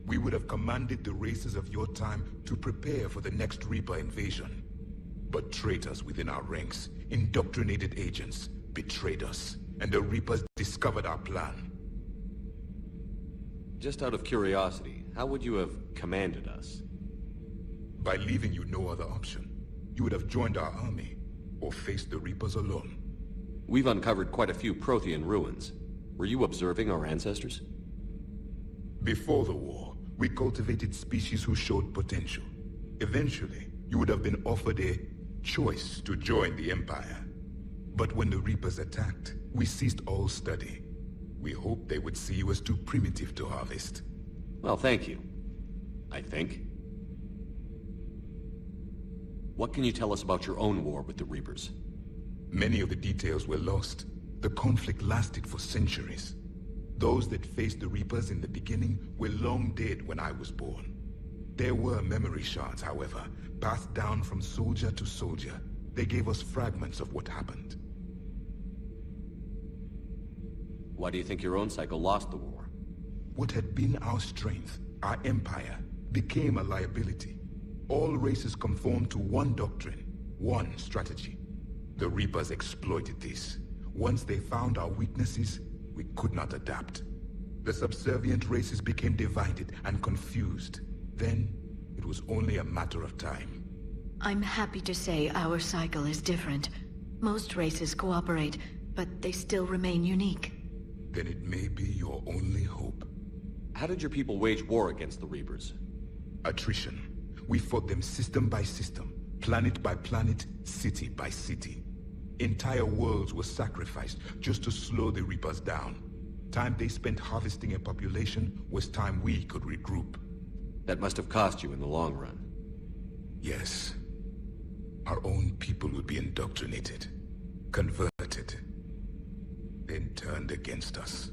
We would have commanded the races of your time to prepare for the next Reaper invasion. But traitors within our ranks, indoctrinated agents, betrayed us, and the Reapers discovered our plan. Just out of curiosity, how would you have commanded us? By leaving you no other option. You would have joined our army, or faced the Reapers alone. We've uncovered quite a few Prothean ruins. Were you observing our ancestors? Before the war, we cultivated species who showed potential. Eventually, you would have been offered a choice to join the Empire. But when the Reapers attacked, we ceased all study. We hoped they would see you as too primitive to harvest. Well, thank you. I think. What can you tell us about your own war with the Reapers? Many of the details were lost. The conflict lasted for centuries. Those that faced the Reapers in the beginning were long dead when I was born. There were memory shards, however, passed down from soldier to soldier. They gave us fragments of what happened. Why do you think your own cycle lost the war? What had been our strength, our empire, became a liability. All races conformed to one doctrine, one strategy. The Reapers exploited this. Once they found our weaknesses, we could not adapt. The subservient races became divided and confused. Then, it was only a matter of time. I'm happy to say our cycle is different. Most races cooperate, but they still remain unique. Then it may be your only hope. How did your people wage war against the Reapers? Attrition. We fought them system by system, planet by planet, city by city. Entire worlds were sacrificed just to slow the Reapers down. Time they spent harvesting a population was time we could regroup. That must have cost you in the long run. Yes. Our own people would be indoctrinated, converted, then turned against us.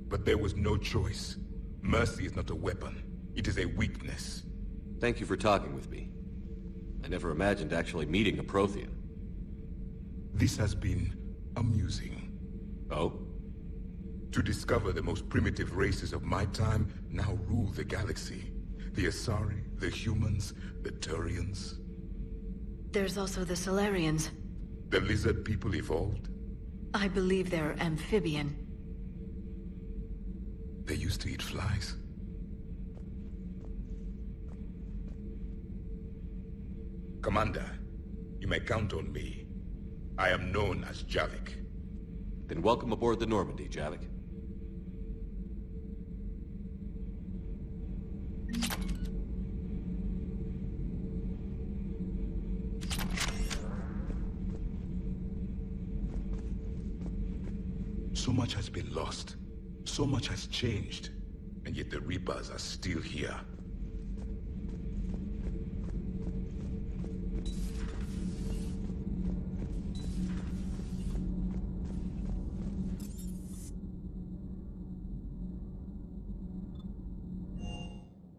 But there was no choice. Mercy is not a weapon. It is a weakness. Thank you for talking with me. I never imagined actually meeting a Prothean. This has been amusing. Oh? To discover the most primitive races of my time now rule the galaxy. The Asari, the humans, the Turians. There's also the Solarians. The lizard people evolved? I believe they're amphibian. They used to eat flies. Commander, you may count on me. I am known as Javik. Then welcome aboard the Normandy, Javik. So much has been lost. So much has changed. And yet the Reapers are still here.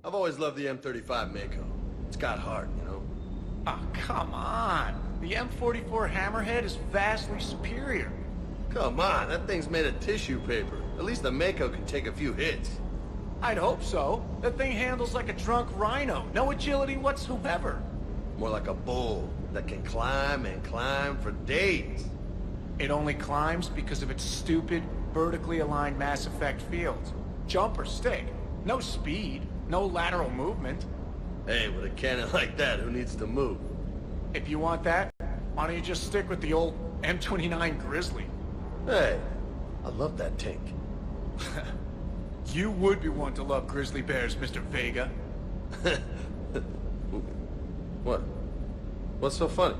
I've always loved the M35 Mako. It's got heart, you know? Oh, come on. The M44 Hammerhead is vastly superior. Come on, that thing's made of tissue paper. At least the Mako can take a few hits. I'd hope so. That thing handles like a drunk rhino. No agility whatsoever. More like a bull that can climb and climb for days. It only climbs because of its stupid, vertically aligned Mass Effect fields. Jump or stick. No speed. No lateral movement. Hey, with a cannon like that, who needs to move? If you want that, why don't you just stick with the old M29 Grizzly? Hey, I love that tank. You would be one to love grizzly bears, Mr. Vega. What? What's so funny?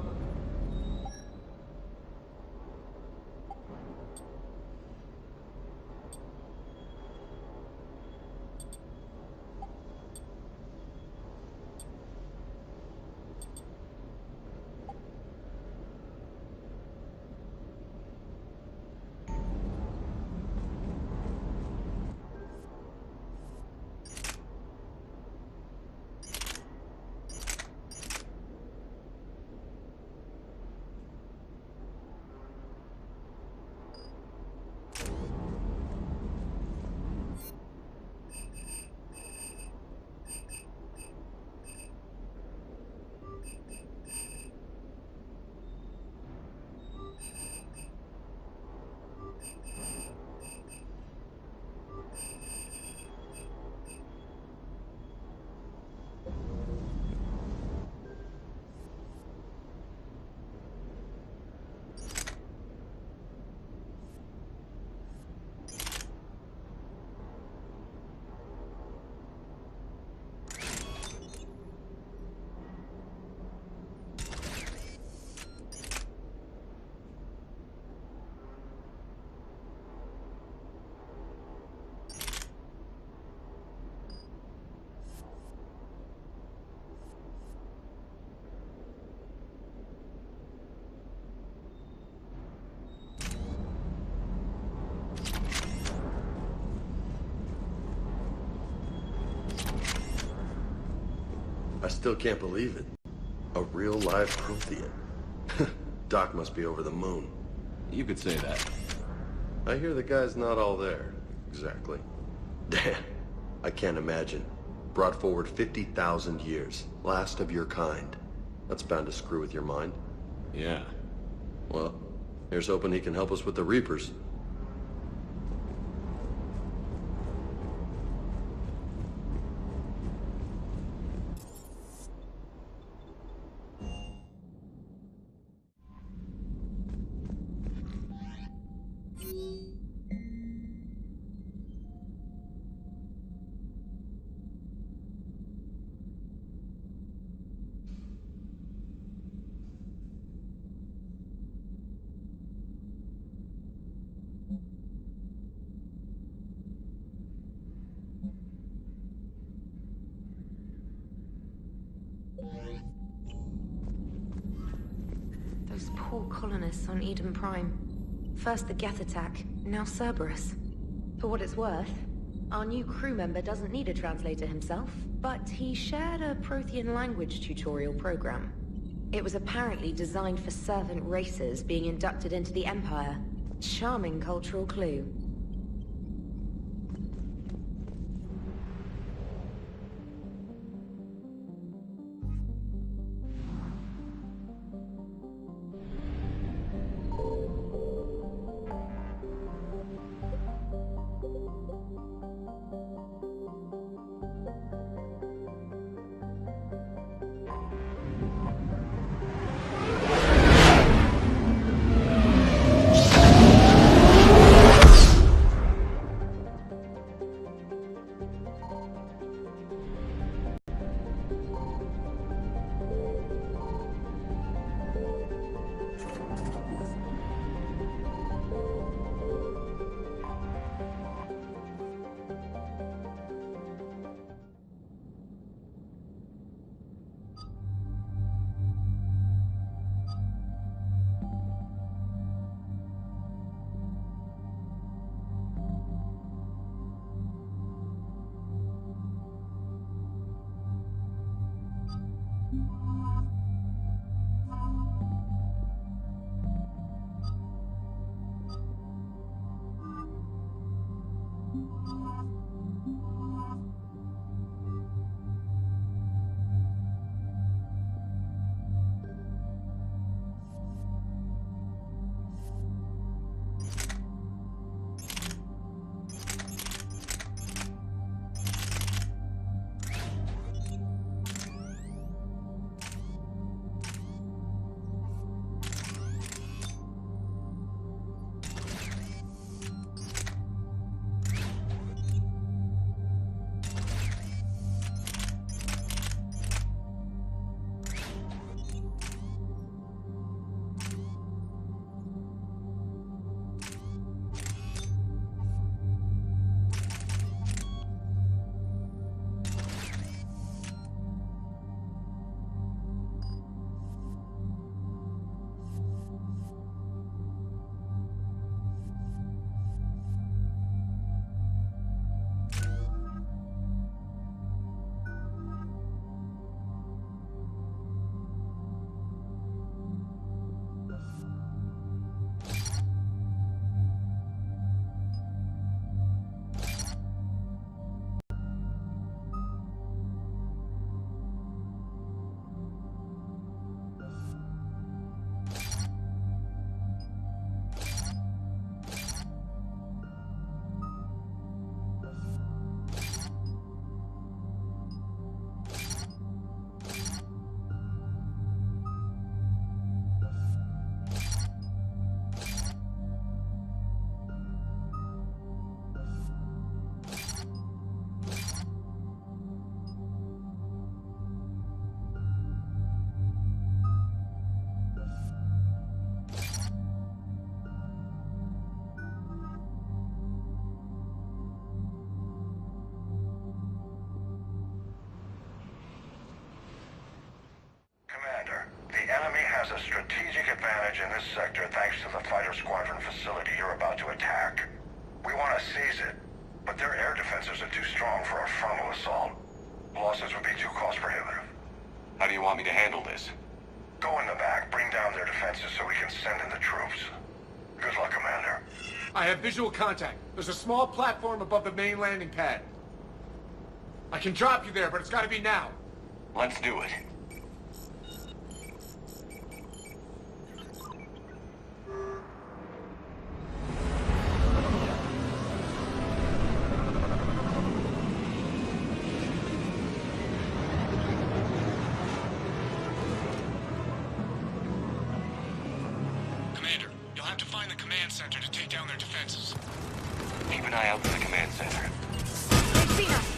Still can't believe it. A real live Prothean. Doc must be over the moon. You could say that. I hear the guy's not all there. Exactly. Damn. I can't imagine. Brought forward 50,000 years. Last of your kind. That's bound to screw with your mind. Yeah. Well, here's hoping he can help us with the Reapers. Those poor colonists on Eden Prime. First the Geth attack, now Cerberus. For what it's worth, our new crew member doesn't need a translator himself, but he shared a Prothean language tutorial program. It was apparently designed for servant races being inducted into the Empire. Charming cultural clue. has a strategic advantage in this sector thanks to the fighter squadron facility you're about to attack. We want to seize it, but their air defenses are too strong for a frontal assault. Losses would be too cost prohibitive. How do you want me to handle this? Go in the back, bring down their defenses so we can send in the troops. Good luck, Commander. I have visual contact. There's a small platform above the main landing pad. I can drop you there, but it's gotta be now. Let's do it. Commander, you'll have to find the command center to take down their defenses. Keep an eye out for the command center. They've seen us.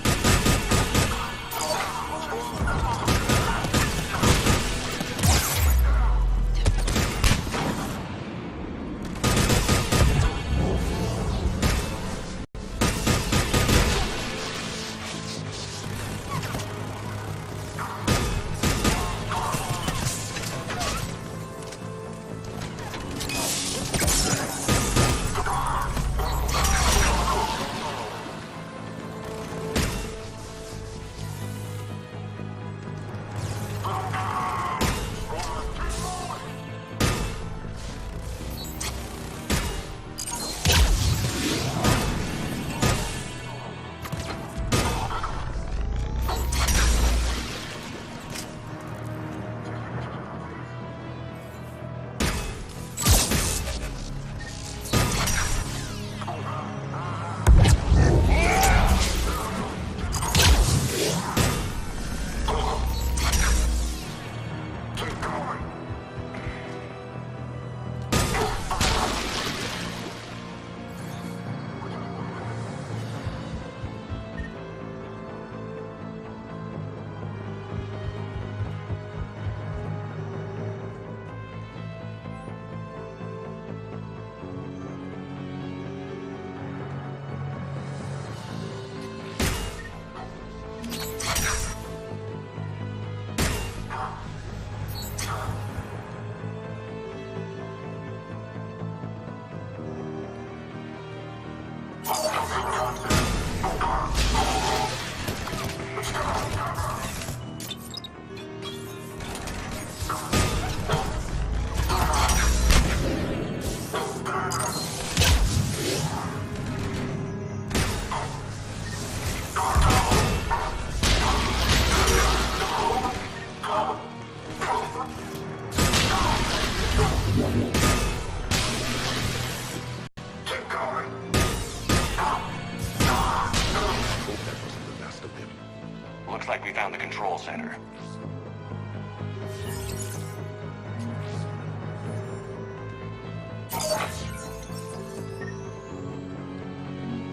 Looks like we found the control center.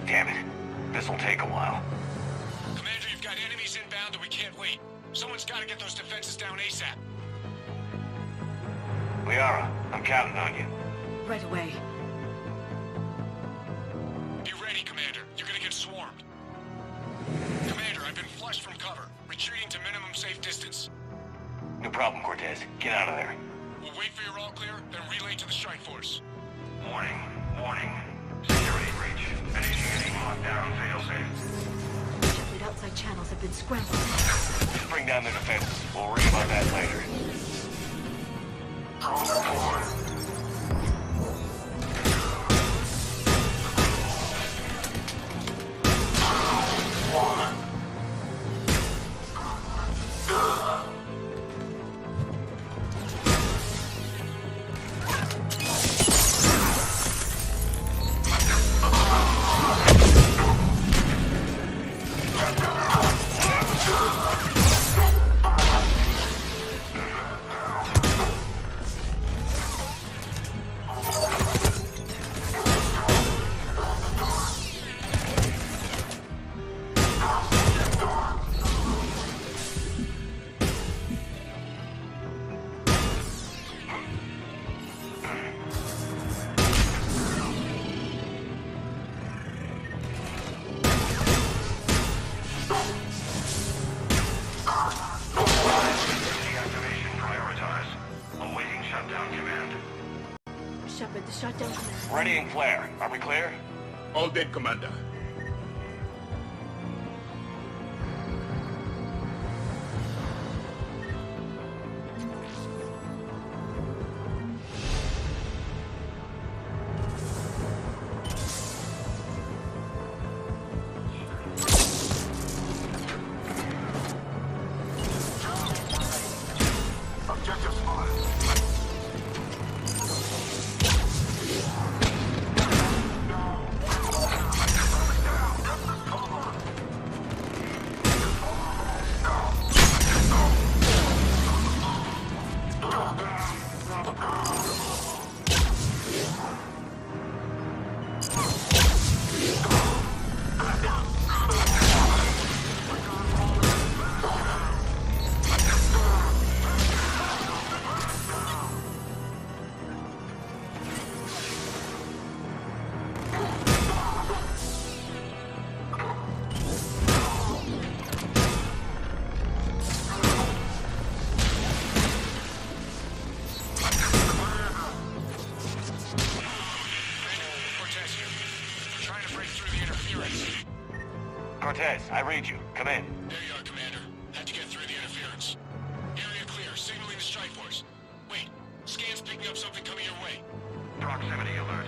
Damn it. This'll take a while. Commander, you've got enemies inbound and we can't wait. Someone's got to get those defenses down ASAP. Liara, I'm counting on you. Right away. Be ready, Commander. You're gonna get swarmed. Commander, I've been flushed from cover. Retreating to minimum safe distance. No problem, Cortez. Get out of there. We'll wait for your all clear, then relay to the strike force. Warning, warning. Security breach. Initiating lockdown failsafe. Shepard, outside channels have been scrambled. Just bring down their defenses. We'll worry about that later. Shepard, the shutdown command. Readying flare. Are we clear? All dead, Commander. Cortez, I read you. Come in. There you are, Commander. Had to get through the interference. Area clear, signaling the strike force. Wait, scans picking up something coming your way. Proximity alert.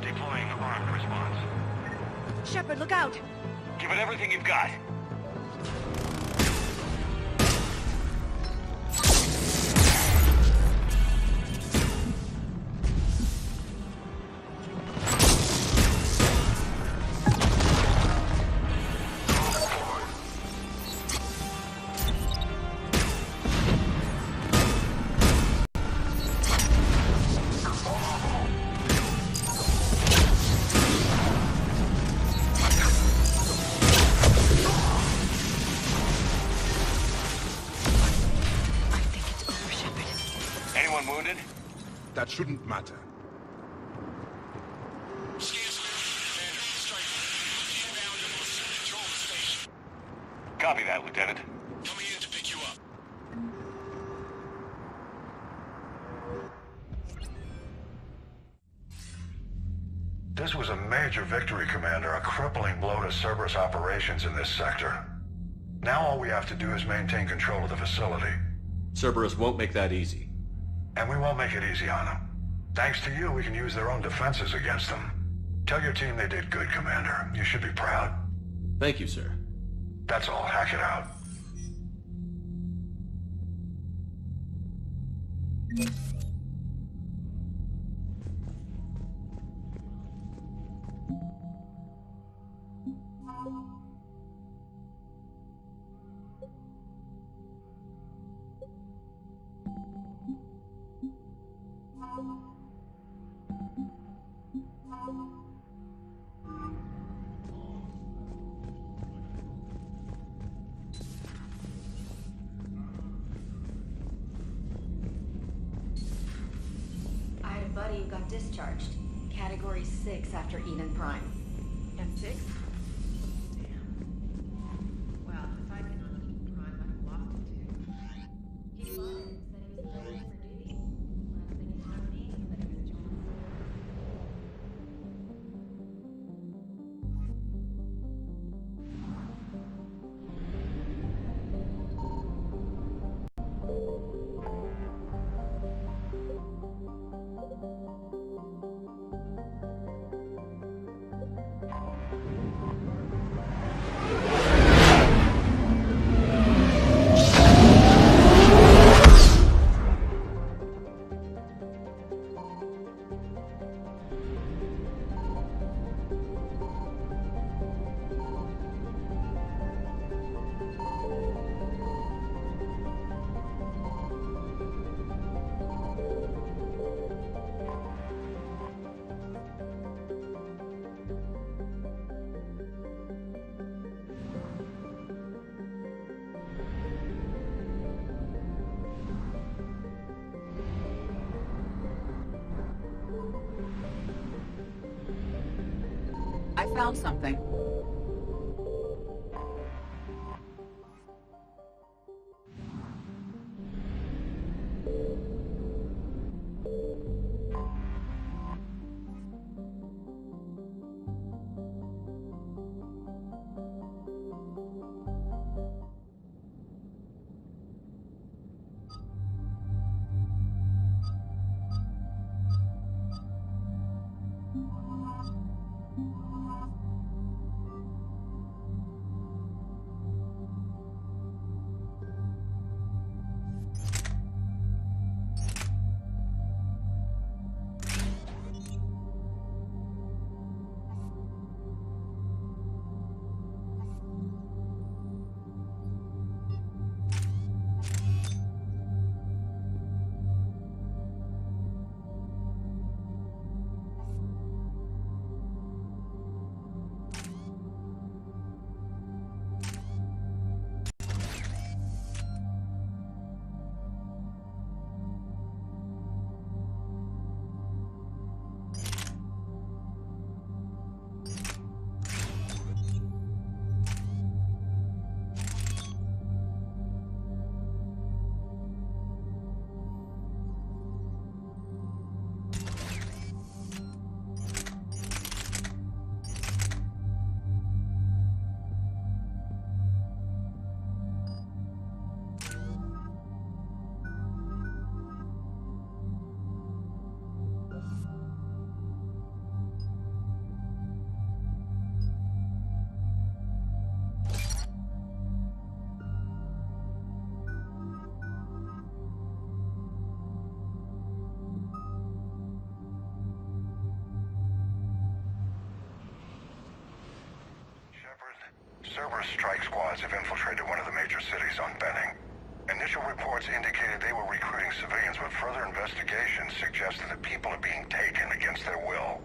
Deploying armed response. Shepard, look out! Give it everything you've got. Anyone wounded? That shouldn't matter. Copy that, Lieutenant. Coming in to pick you up. This was a major victory, Commander. A crippling blow to Cerberus operations in this sector. Now all we have to do is maintain control of the facility. Cerberus won't make that easy. And we won't make it easy on them. Thanks to you, we can use their own defenses against them. Tell your team they did good, Commander. You should be proud. Thank you, sir. That's all. Hack it out. I had a buddy who got discharged. Category 6 after Eden Prime. M6? Damn. Well, if I'd been on Eden Prime, I'd have lost it too. He lied and said he was going for duty. Last thing he told me, that he was joining. I found something. Cerberus strike squads have infiltrated one of the major cities on Benning. Initial reports indicated they were recruiting civilians, but further investigation suggested that people are being taken against their will.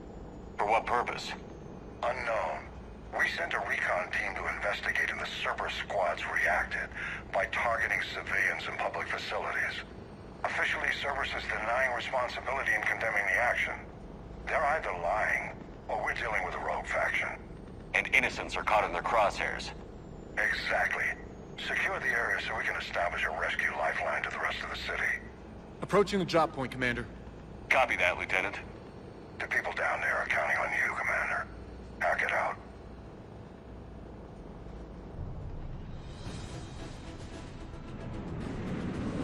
For what purpose? Unknown. We sent a recon team to investigate, and the Cerberus squads reacted by targeting civilians and public facilities. Officially, Cerberus is denying responsibility and condemning the action. They're either lying, or we're dealing with a rogue faction. And innocents are caught in their crosshairs. Exactly. Secure the area so we can establish a rescue lifeline to the rest of the city. Approaching the drop point, Commander. Copy that, Lieutenant. The people down there are counting on you, Commander. Hack it out.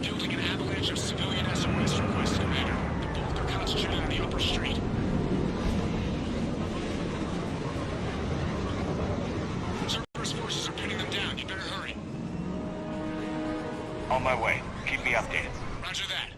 Fielding an avalanche of civilian SOS requests, Commander. The bulk are concentrated on the upper street. Cerberus forces are pinning them down. You better hurry. On my way. Keep me updated. Roger that.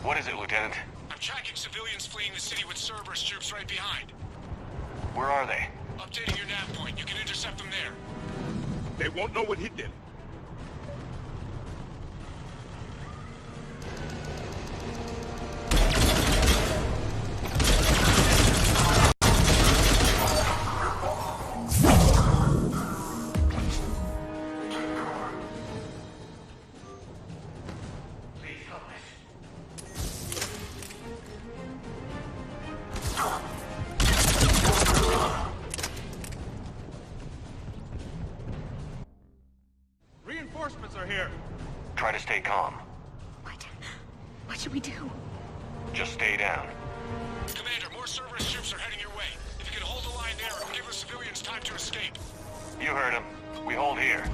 What is it, Lieutenant? I'm tracking civilians fleeing the city with Cerberus troops right behind. Where are they? Updating your nav point. You can intercept them there. They won't know what hit them. Reinforcements are here. Try to stay calm. What should we do? Just stay down. Commander, more Cerberus troops are heading your way. If you can hold the line there, it'll give the civilians time to escape. You heard him. We hold here.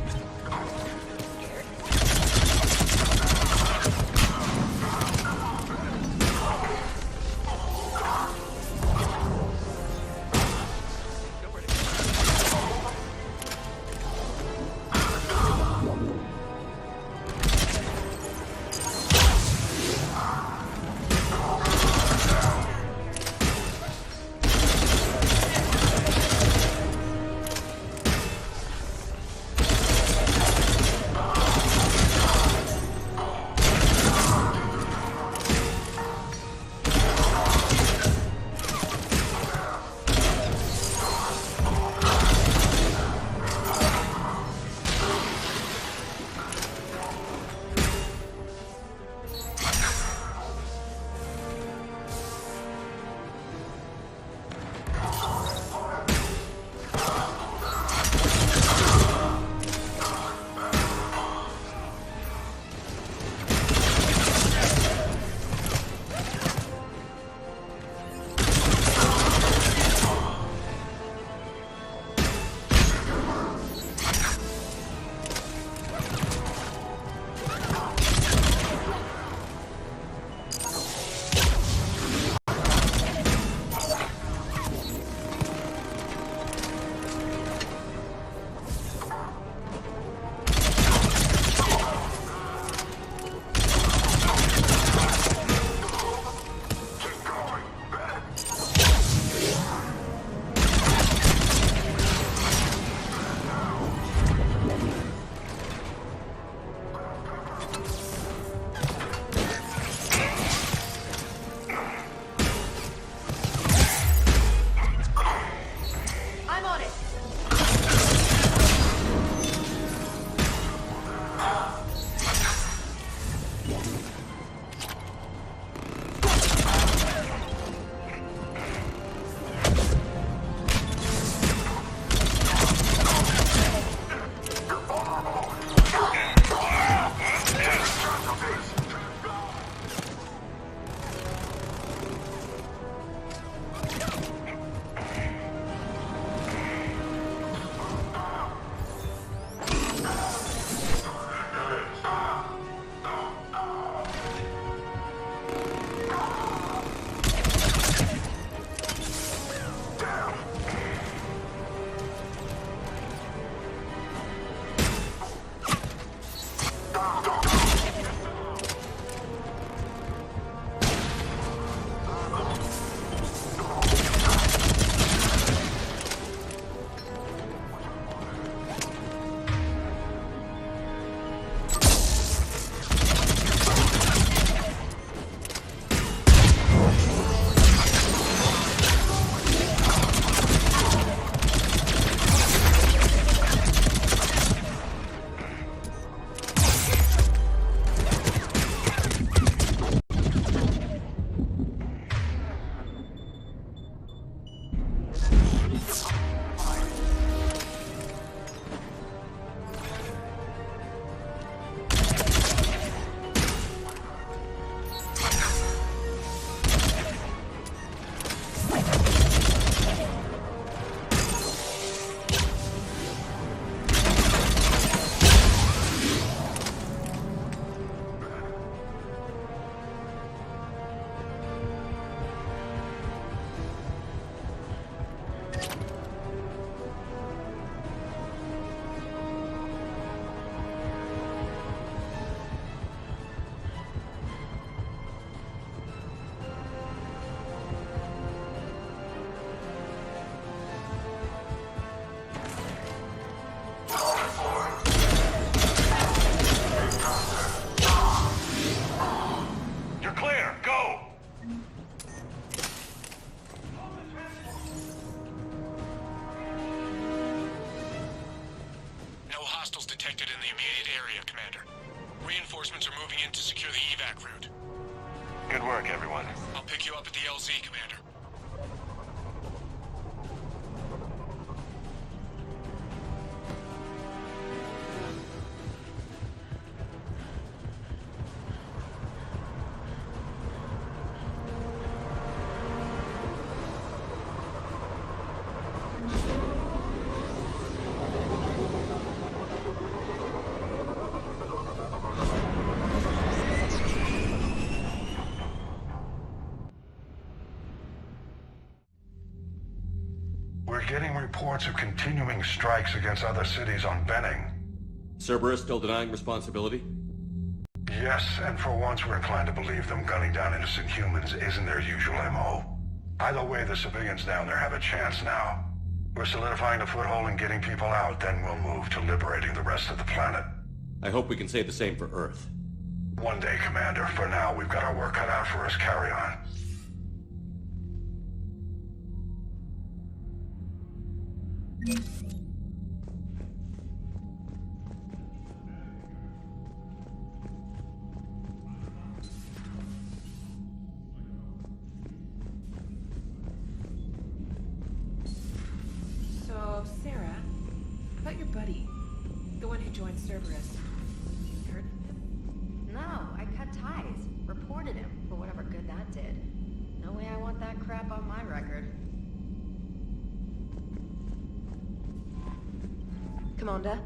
Good work, everyone. I'll pick you up at the LZ, Commander. We're getting reports of continuing strikes against other cities on Benning. Cerberus still denying responsibility? Yes, and for once we're inclined to believe them gunning down innocent humans isn't their usual MO. Either way, the civilians down there have a chance now. We're solidifying a foothold and getting people out, then we'll move to liberating the rest of the planet. I hope we can say the same for Earth. One day, Commander. For now, we've got our work cut out for us. Carry on. So, Sarah, about your buddy, the one who joined Cerberus. Heard him? No, I cut ties. Reported him for whatever good that did. No way I want that crap on my record. Commander,